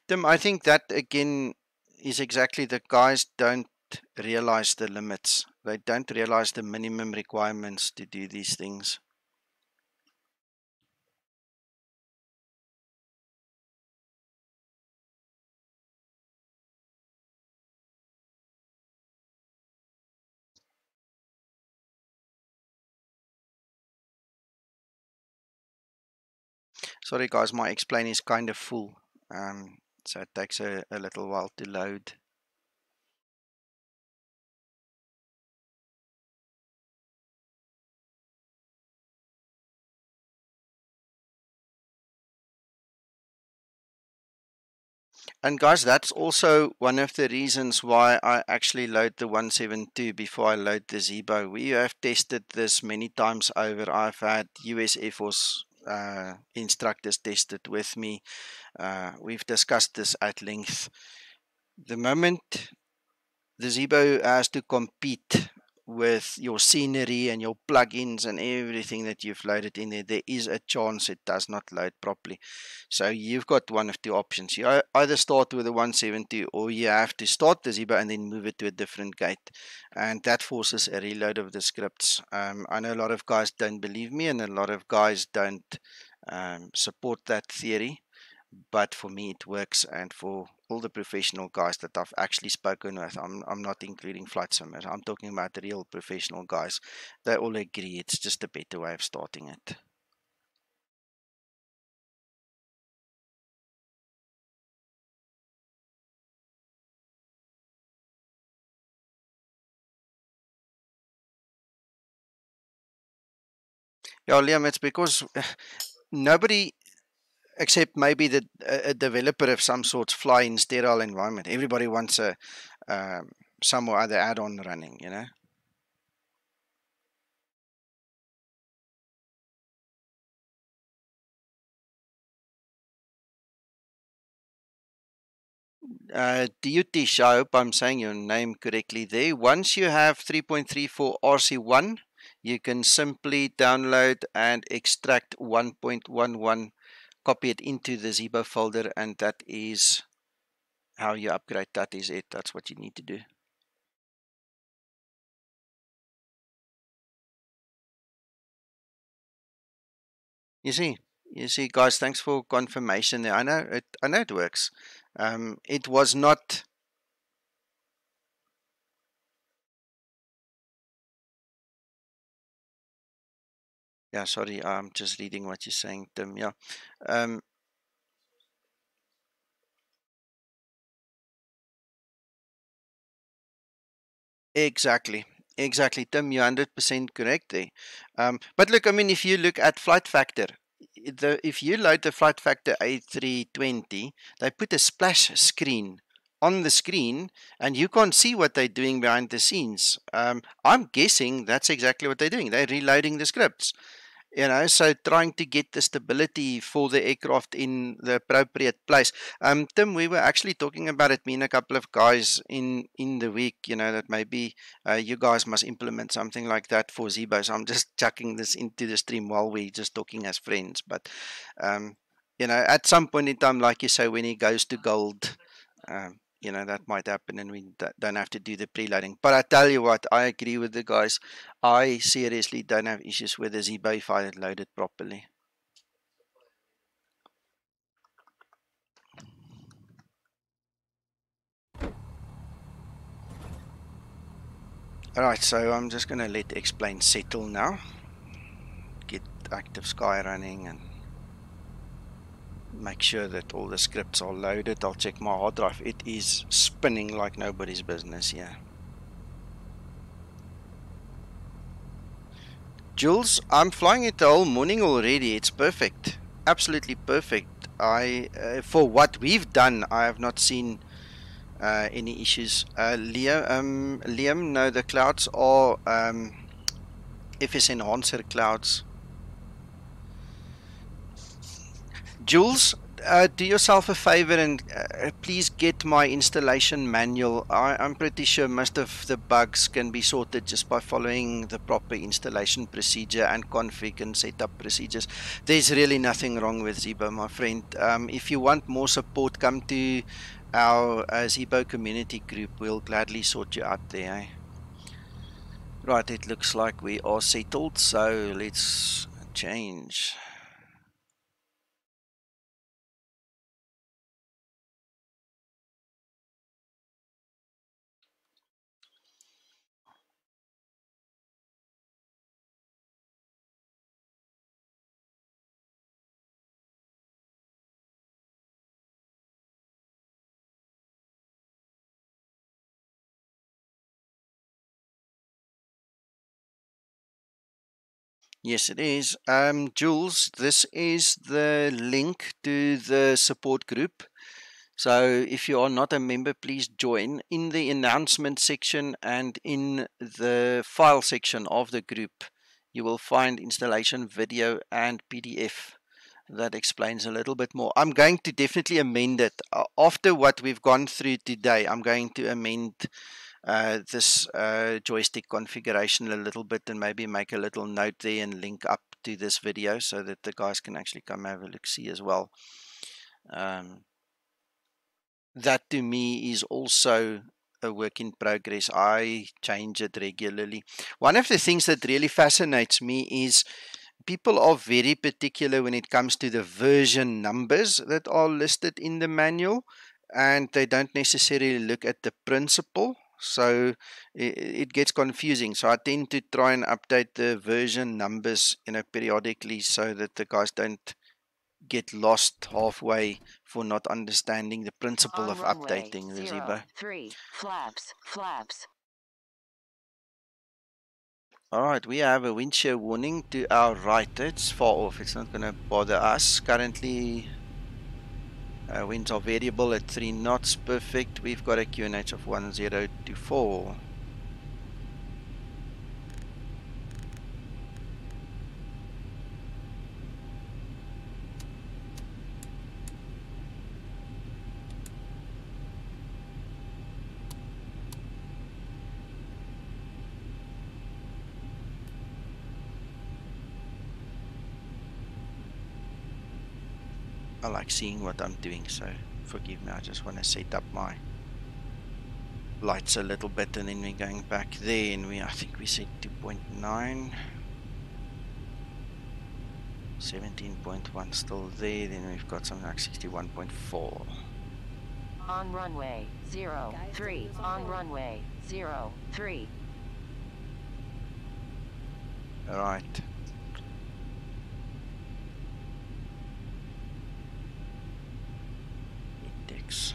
Tim, I think that again is exactly the guys don't realize the limits. They don't realize the minimum requirements to do these things. Sorry guys, my explain is kind of full. So it takes a little while to load. And guys, that's also one of the reasons why I actually load the 172 before I load the Zibo. We have tested this many times over. I've had US Air Force instructors test it with me. We've discussed this at length. The moment the Zibo has to compete with your scenery and your plugins and everything that you've loaded in there, there is a chance it does not load properly. So you've got one of two options. You either start with the 170 or you have to start the Zibo and then move it to a different gate. And that forces a reload of the scripts. I know a lot of guys don't believe me and a lot of guys don't support that theory. But for me it works, and for all the professional guys that I've actually spoken with, I'm not including flight simmers, I'm talking about the real professional guys, they all agree it's just a better way of starting it. Yeah, Liam, it's because nobody except maybe a developer of some sort fly in sterile environment. Everybody wants a some or other add-on running, you know. Dutish, I hope I'm saying your name correctly there. Once you have 3.34 RC1, you can simply download and extract 1.11, copy it into the Zibo folder, and that is how you upgrade. That is it. That's what you need to do. You see, guys, thanks for confirmation there. I know it works. It was not. Yeah, sorry, I'm just reading what you're saying, Tim. Yeah. Exactly. Exactly, Tim, you're 100% correct there. But look, I mean, if you look at flight factor, if you load the flight factor A320, they put a splash screen on the screen and you can't see what they're doing behind the scenes. I'm guessing that's exactly what they're doing. They're reloading the scripts. You know, so trying to get the stability for the aircraft in the appropriate place. Tim, we were actually talking about it, me and a couple of guys in the week, you know, that maybe you guys must implement something like that for Zibo. So I'm just chucking this into the stream while we're just talking as friends. But, you know, at some point in time, like you say, when he goes to gold, you know, that might happen and we don't have to do the preloading. But I tell you what, I agree with the guys. I seriously don't have issues with the Zibo if I load it properly. Alright, so I'm just going to let explain settle now. Get active sky running and make sure that all the scripts are loaded. I'll check my hard drive. It is spinning like nobody's business here. Jules, I'm flying it the whole morning already. It's perfect. Absolutely perfect. For what we've done, I have not seen any issues. Liam, no, the clouds are FS enhancer clouds. Jules, do yourself a favor and please get my installation manual. I'm pretty sure most of the bugs can be sorted just by following the proper installation procedure and config and setup procedures. There's really nothing wrong with Zibo, my friend. If you want more support, come to our Zibo community group. We'll gladly sort you out there. Eh? Right, it looks like we are settled, so let's change. Yes, it is. Jules, this is the link to the support group. So if you are not a member, please join. In the announcement section and in the file section of the group, you will find installation video and PDF that explains a little bit more. I'm going to definitely amend it. After what we've gone through today, I'm going to amend this joystick configuration a little bit and maybe make a little note there and link up to this video so that the guys can actually come have a look-see as well. That to me is also a work in progress. I change it regularly. One of the things that really fascinates me is people are very particular when it comes to the version numbers that are listed in the manual, and they don't necessarily look at the principle. So it gets confusing. So I tend to try and update the version numbers, periodically, so that the guys don't get lost halfway for not understanding the principle of updating the Zibo. 3 flaps. Alright, we have a wind shear warning to our right. It's far off, it's not going to bother us. Currently, winds are variable at 3 knots, perfect. We've got a QNH of 1024. I like seeing what I'm doing, so forgive me. I just want to set up my lights a little bit, and then we're going back there, and I think we said 2.9, 17.1 still there. Then we've got something like 61.4. On runway 03. On runway 03. All right. Index.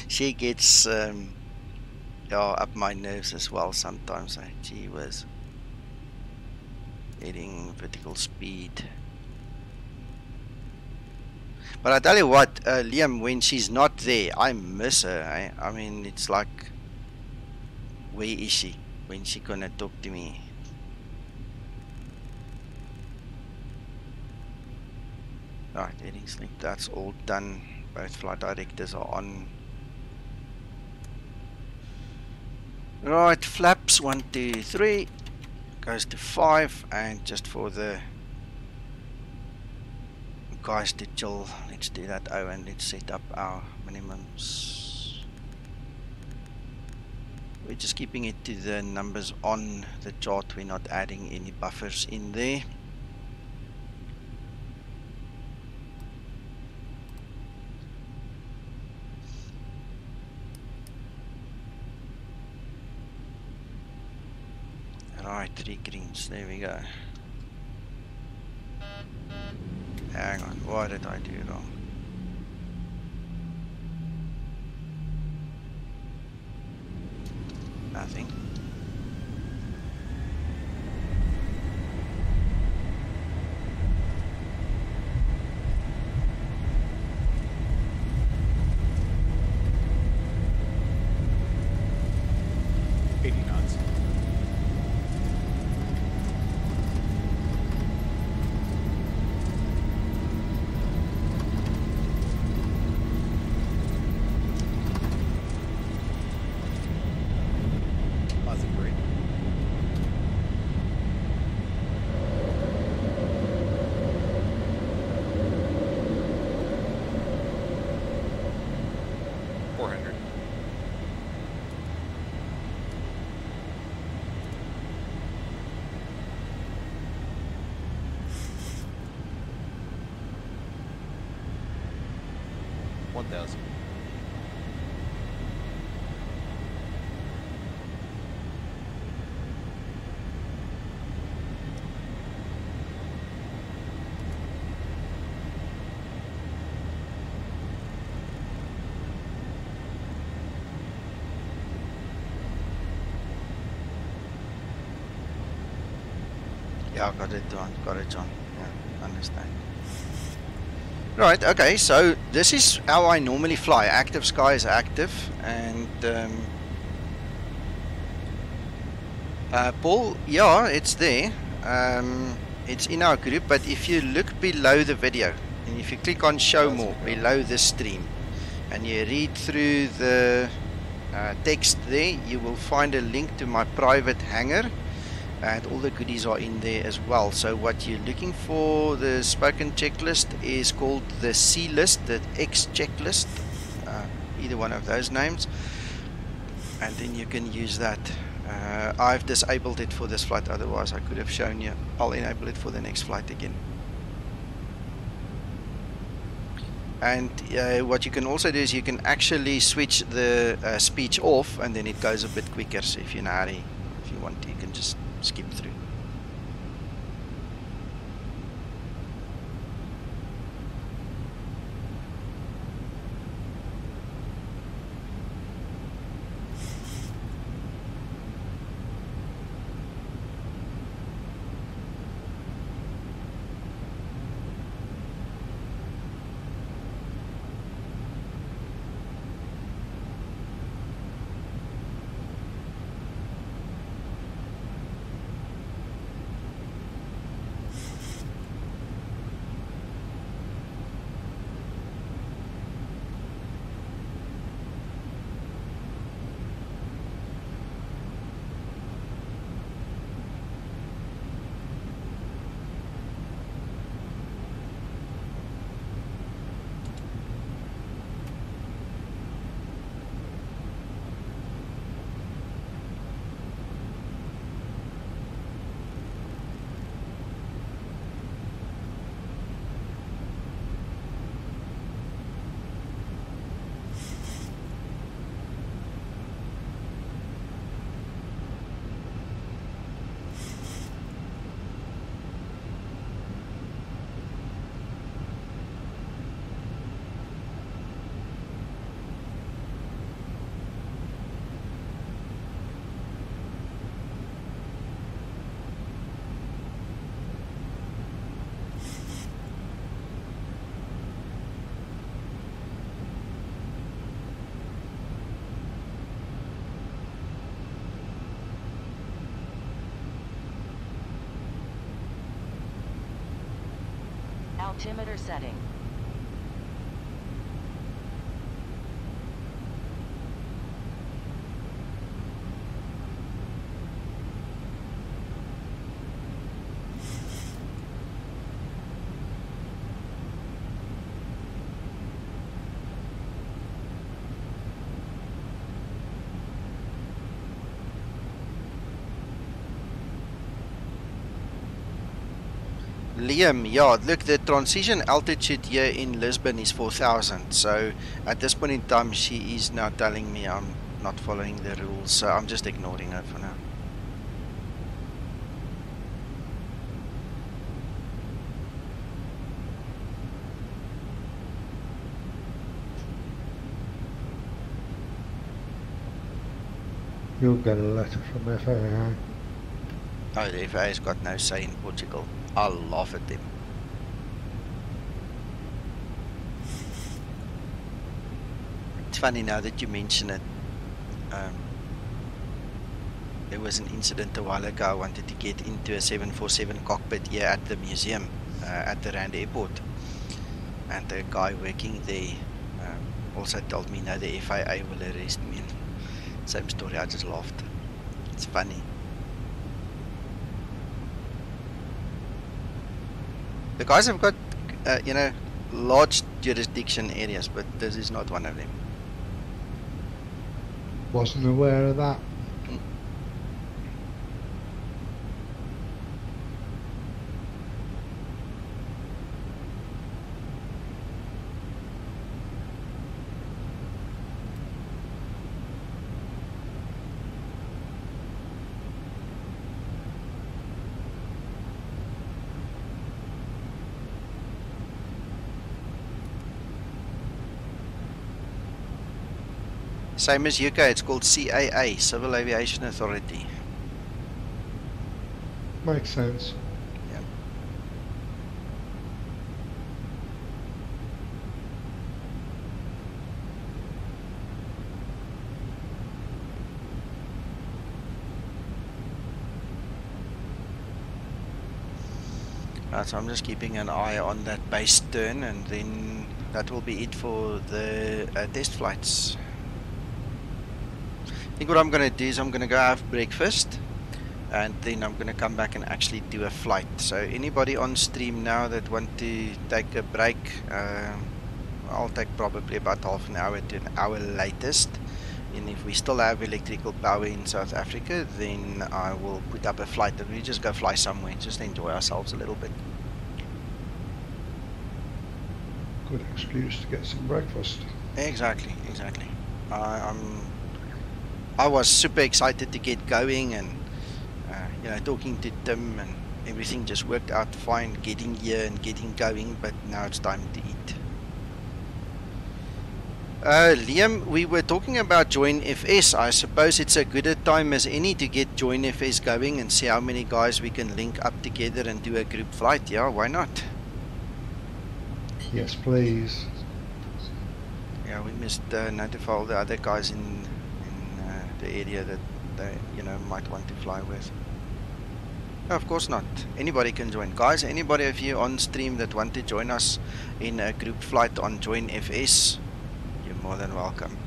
She gets up my nerves as well sometimes. Gee whiz. Hitting vertical speed. But I tell you what, Liam, when she's not there, I miss her. I mean, it's like, where is she? When she gonna talk to me? Alright, heading slip, that's all done. Both flight directors are on. Right, flaps 1, 2, 3 goes to 5, and just for the guys to chill, let's do that. Oh, and let's set up our minimums. We're just keeping it to the numbers on the chart. We're not adding any buffers in there. Right, 3 greens, there we go. Hang on, what did I do wrong? Nothing. Yeah, got it on. Yeah, understand. Right, okay, so this is how I normally fly. Active sky is active, and Paul, yeah, it's there. It's in our group, but if you look below the video, and if you click on show more below the stream, and you read through the text there, you will find a link to my private hangar. And all the goodies are in there as well. So what you're looking for, the spoken checklist, is called the C list, the X checklist, either one of those names, and then you can use that. I've disabled it for this flight, otherwise I could have shown you. I'll enable it for the next flight again. And what you can also do is you can actually switch the speech off, and then it goes a bit quicker. So if you're in a hurry, if you want to, you can just skip through. Altimeter setting. Liam, yeah, look, the transition altitude here in Lisbon is 4,000. So at this point in time, she is now telling me I'm not following the rules. So I'm just ignoring her for now. You'll get a letter from FAA. Oh, the FAA's got no say in Portugal. I'll laugh at them. It's funny now that you mention it. There was an incident a while ago. I wanted to get into a 747 cockpit here at the museum at the Rand Airport. And the guy working there also told me, no, the FAA will arrest me. Same story, I just laughed. It's funny. The guys have got, you know, large jurisdiction areas, but this is not one of them. Wasn't aware of that. Same as UK, it's called CAA, Civil Aviation Authority. Makes sense. Yeah. So I'm just keeping an eye on that base turn, and then that will be it for the test flights. I think what I'm going to do is I'm going to go have breakfast, and then I'm going to come back and actually do a flight. So anybody on stream now that want to take a break, I'll take probably about half an hour to an hour latest. And if we still have electrical power in South Africa, then I will put up a flight and we just go fly somewhere, just enjoy ourselves a little bit. Good excuse to get some breakfast. Exactly. I was super excited to get going, and you know, talking to Tim, and everything just worked out fine, getting here and getting going, but now it's time to eat. Liam, we were talking about Join FS. I suppose it's a good a time as any to get Join FS going and see how many guys we can link up together and do a group flight. Yeah, why not? Yes, please. Yeah, we must notify all the other guys in the area that they, you know, might want to fly with. No, of course not. Anybody can join. Guys, anybody of you on stream that want to join us in a group flight on Join FS, you're more than welcome.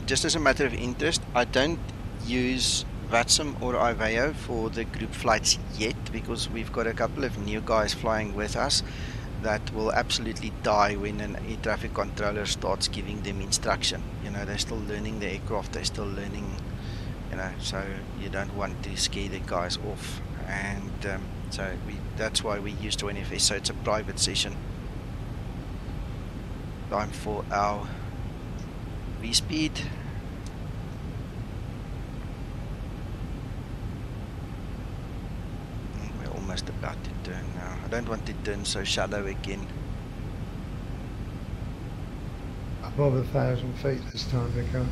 Just as a matter of interest, I don't use VATSIM or IVEO for the group flights yet, because we've got a couple of new guys flying with us that will absolutely die when an air traffic controller starts giving them instruction. You know, they're still learning the aircraft, they're still learning, you know, so you don't want to scare the guys off. And so that's why we use Join FS, so it's a private session. Time for our V-speed. We're almost about to turn now. I don't want to turn so shallow again. Above 1,000 feet this time, Nico.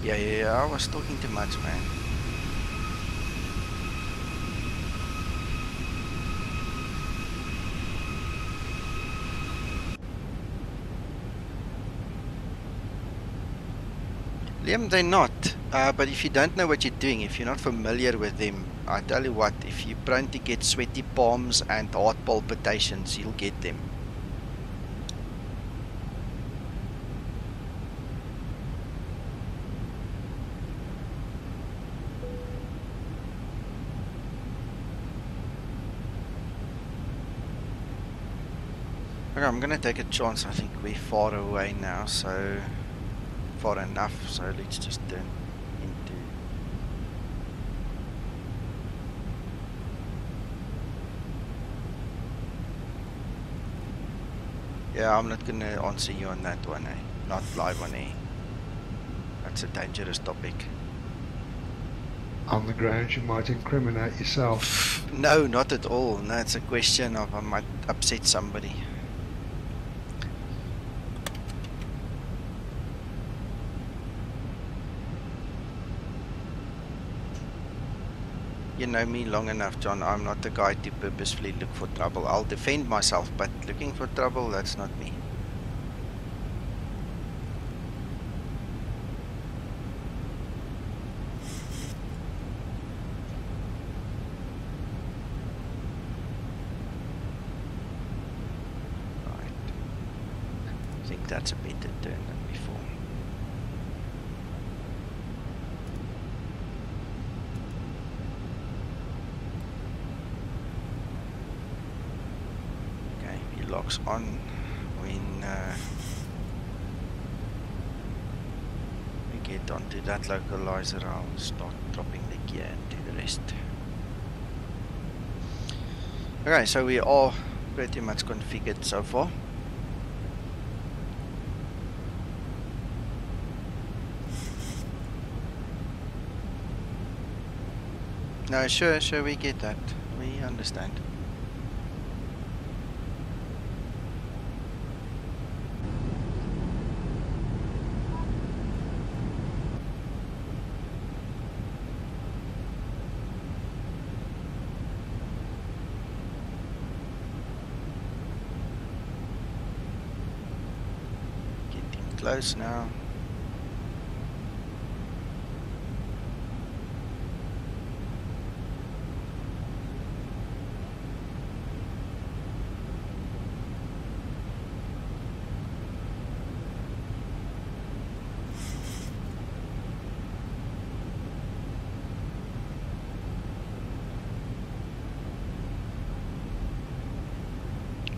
Yeah, I was talking too much, man. Liam, they're not. But if you don't know what you're doing, if you're not familiar with them, I tell you what, if you're prone to get sweaty palms and heart palpitations, you'll get them. Okay, I'm gonna take a chance. I think we're far away now, so far enough, so let's just turn into yeah, I'm not gonna answer you on that one, not live on air. That's a dangerous topic. On the grounds you might incriminate yourself. No, not at all. No, it's a question of I might upset somebody. You know me long enough, John. I'm not the guy to purposefully look for trouble. I'll defend myself, but looking for trouble, that's not me. Right. I think that's a better turn than before. Locks on when we get onto that localizer. I'll start dropping the gear and do the rest. Okay, so we are pretty much configured so far. No, sure, we get that. We understand. Close now.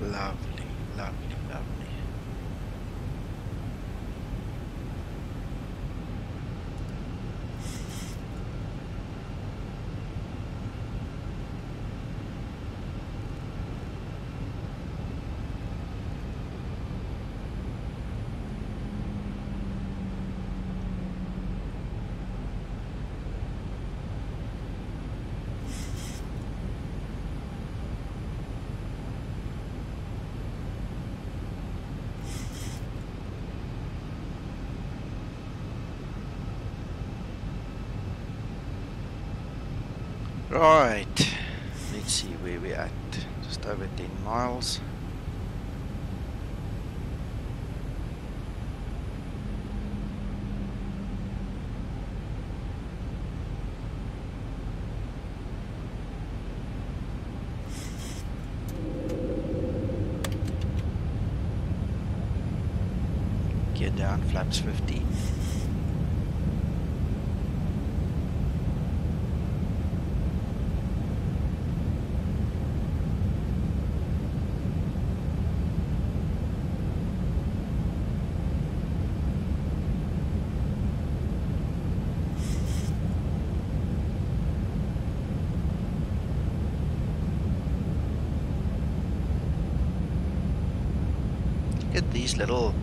Lovely, lovely, lovely. Right, let's see where we're at. Just over 10 miles. Gear down, flaps 15. Look at these little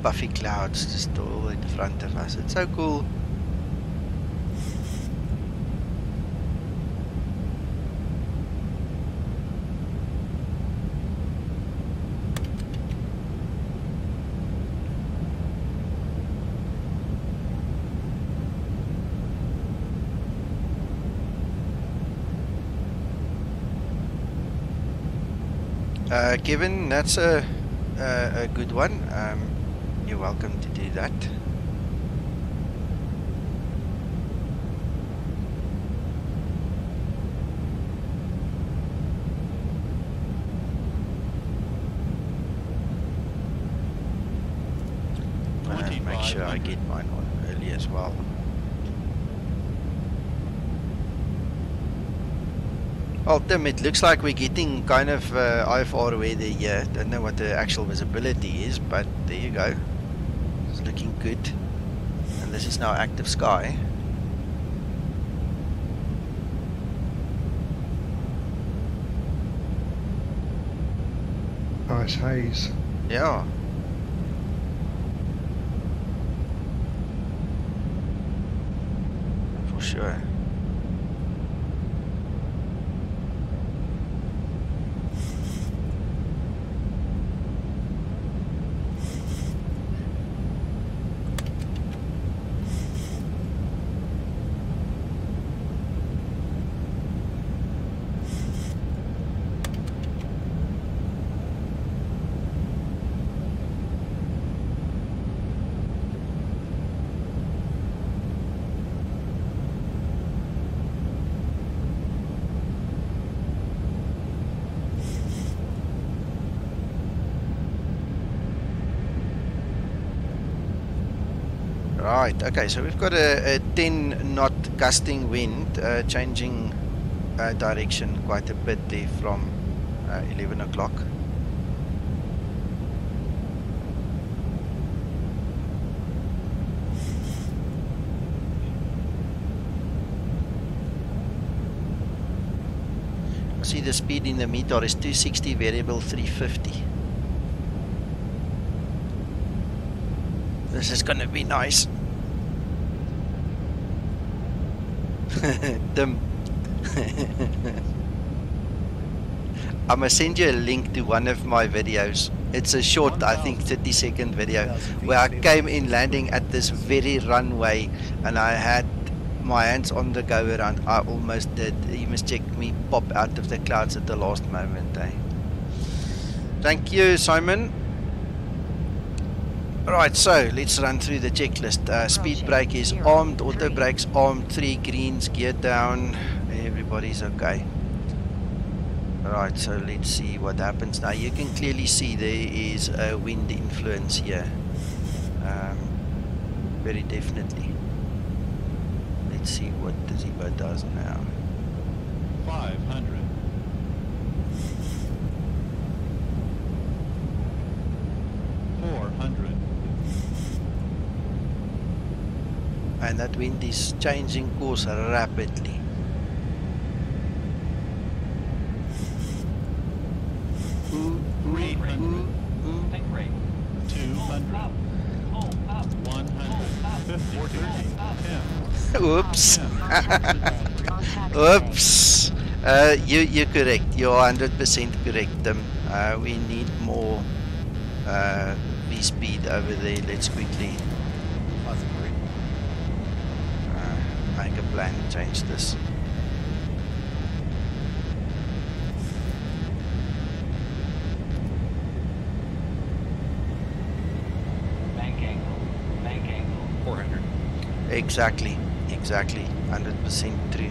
puffy clouds just all in front of us. It's so cool. Kevin, that's a good one. You're welcome to do that. Make sure I get mine on early as well. Well, Tim, it looks like we're getting kind of IFR weather here. Don't know what the actual visibility is, but there you go. It's looking good. And this is now active sky. Nice haze. Yeah. For sure. Right, okay, so we've got a 10 knot gusting wind, changing direction quite a bit there from 11 o'clock. See the speed in the meter is 260, variable 350. This is gonna be nice. Tim. I'm gonna send you a link to one of my videos. It's a short, I think 30-second video where I came in landing at this very runway and I had my hands on the go around. I almost did. You must check me pop out of the clouds at the last moment, eh? Thank you, Simon. Right, so let's run through the checklist. Speed brake is armed, auto brakes armed, 3 greens, gear down, everybody's okay. Right, so let's see what happens now. You can clearly see there is a wind influence here, very definitely. Let's see what the Zibo does now. 500. 400. And that wind is changing course rapidly. Think rate. 200. Up. Oh, up. 150. 10. Oops. Contact Oops. You're correct. You're 100% correct. We need more V-speed over there. Let's quickly make a plan to change this. Bank angle. Bank angle. 400. Exactly. 100% true.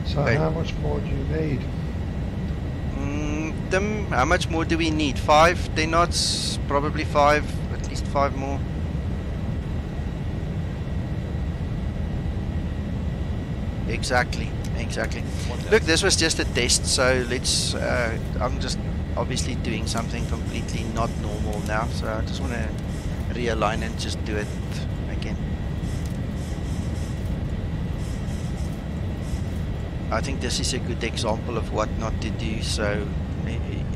So Right. how much more do you need? Tim, how much more do we need? 5, 10 knots? Probably 5, at least 5 more. Exactly. Look, this was just a test, so let's, I'm just obviously doing something completely not normal now, so I just want to realign and just do it again. I think this is a good example of what not to do, so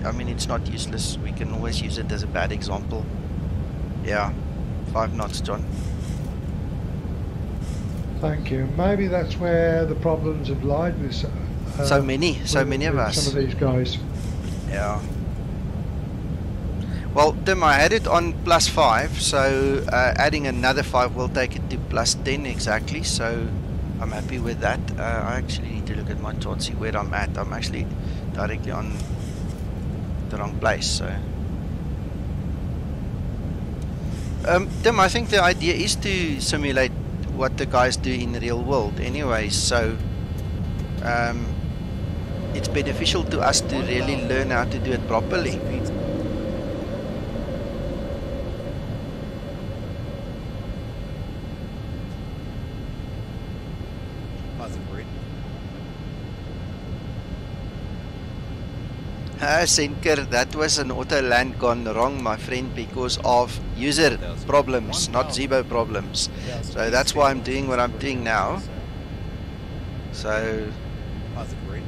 I mean it's not useless, we can always use it as a bad example. Yeah, 5 knots, John. Thank you. Maybe that's where the problems have lied with So many of us. Some of these guys. Yeah. Well, Tim, I had it on +5, so adding another 5 will take it to +10 exactly, so I'm happy with that. I actually need to look at my chart, see where I'm at. I'm actually directly on the wrong place, so. Tim, I think the idea is to simulate what the guys do in the real world anyway, so it's beneficial to us to really learn how to do it properly. Positive rate. Senker, that was an Autoland gone wrong, my friend, because of user problems, not Zibo problems. So that's why I'm doing what I'm doing now. So, Positive rate.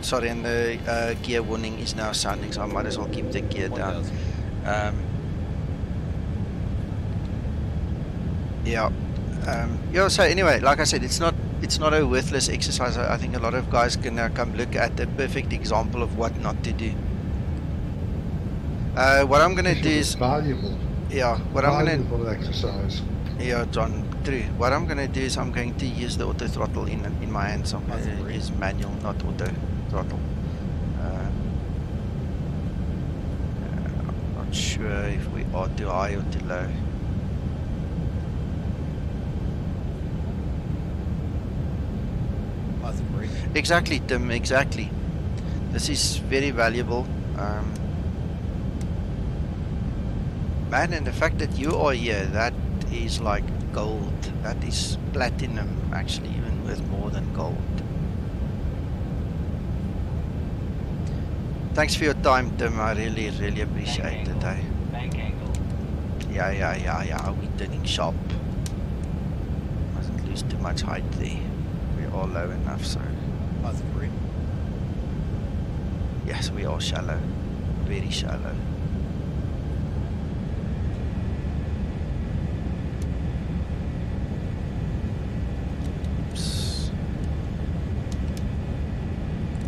sorry, and the gear warning is now sounding, so I might as well keep the gear down. 1000. Yeah, so anyway, like I said, it's not a worthless exercise. I think a lot of guys can now come look at a perfect example of what not to do. What I'm gonna do is valuable. Yeah, Valuable exercise. Yeah, John, true. What I'm gonna do is I'm going to use the auto throttle in my hand. So I'm gonna use manual, not auto throttle. I'm not sure if we are too high or too low. Exactly, Tim, exactly. This is very valuable. Man, and the fact that you are here, that is like gold. That is platinum, actually, even worth more than gold. Thanks for your time, Tim. I really, really appreciate it. Bank angle. Yeah. We're turning sharp. Mustn't lose too much height there. We're all low enough, so. Positive rate. Yes, we are shallow. Very shallow. Oops.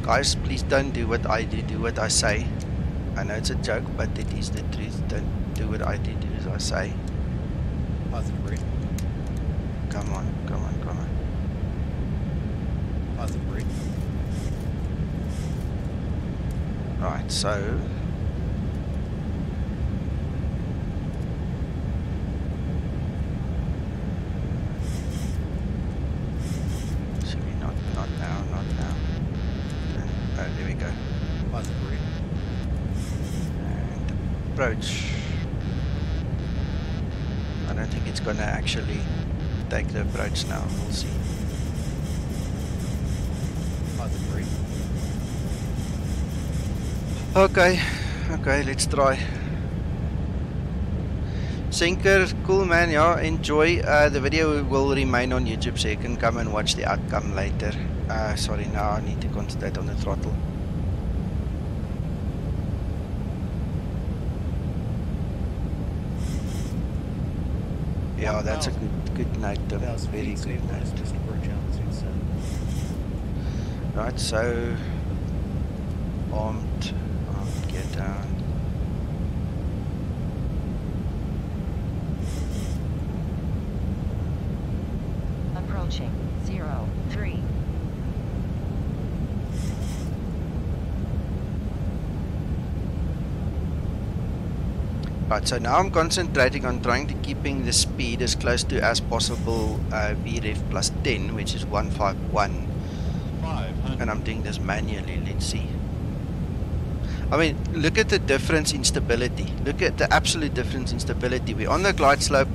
Guys, please don't do what I do what I say. I know it's a joke, but it is the truth. Don't do what I do as I say. Positive rate. Come on. Positive rate. Right, so should we not now. And, oh, there we go. Positive rate. And approach. I don't think it's gonna actually take the approach now. We'll see. Positive rate. Okay, let's try. Sinker, cool man, yeah, enjoy. The video will remain on YouTube, so you can come and watch the outcome later. Sorry, now I need to concentrate on the throttle. Yeah, that's a good night, Tim. 1,000 Very feet good stabilized, night. missing approach altitude set. Right, so armed, get down. Approaching 03. Right, so now I'm concentrating on trying to keeping the speed as close to as possible VREF plus 10, which is 151. 500. And I'm doing this manually. Let's see. I mean, look at the difference in stability. Look at the absolute difference in stability. We're on the glide slope.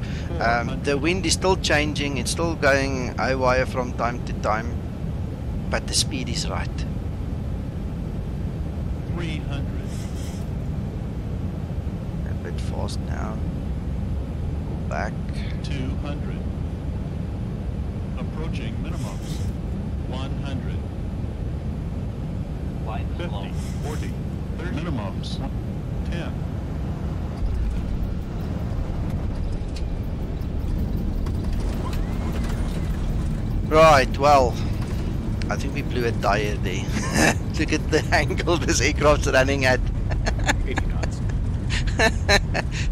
The wind is still changing. It's still going haywire from time to time. But the speed is right. 300. A bit fast now. Go back. 200. Approaching minimums. 100. Light 50. slow. 40. 30. Minimums. 10. Right, well, I think we blew a tire there. Look at the angle this aircraft's running at. 80 knots.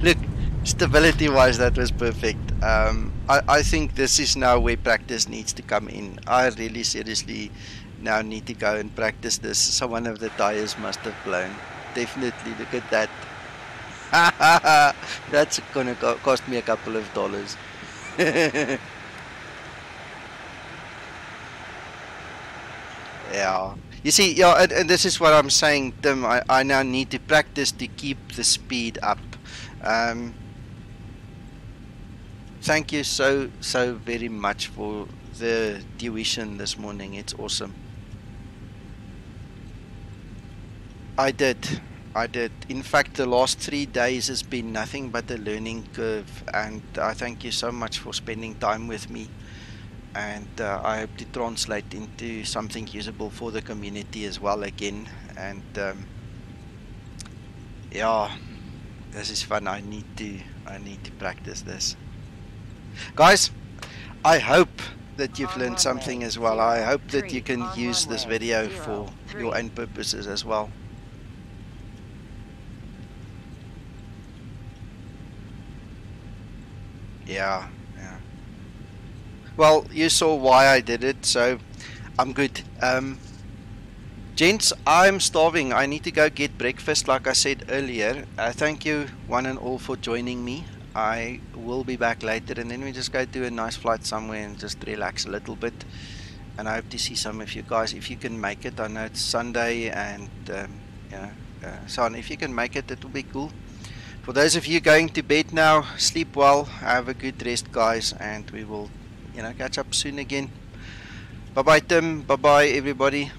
Look, stability wise that was perfect. I think this is now where practice needs to come in. I really seriously now need to go and practice this. So one of the tires must have blown. Definitely, look at that. That's gonna cost me a couple of dollars. Yeah, you see, yeah, and this is what I'm saying, Tim. I now need to practice to keep the speed up. Thank you so very much for the tuition this morning. It's awesome. I did. In fact, the last 3 days has been nothing but a learning curve, and I thank you so much for spending time with me. And I hope to translate into something usable for the community as well again. And yeah, this is fun. I need to practice this, guys. I hope that you've learned something as well. I hope that you can use this video for your own purposes as well. Yeah. Well, you saw why I did it, so I'm good. Gents, I'm starving. I need to go get breakfast like I said earlier. Thank you one and all for joining me. I will be back later, and then we just go do a nice flight somewhere and just relax a little bit. and I hope to see some of you guys if you can make it. I know it's Sunday, and so on. If you can make it, it will be cool. For those of you going to bed now, sleep well, have a good rest, guys, and we will, catch up soon again. Bye bye, Tim. Bye bye, everybody.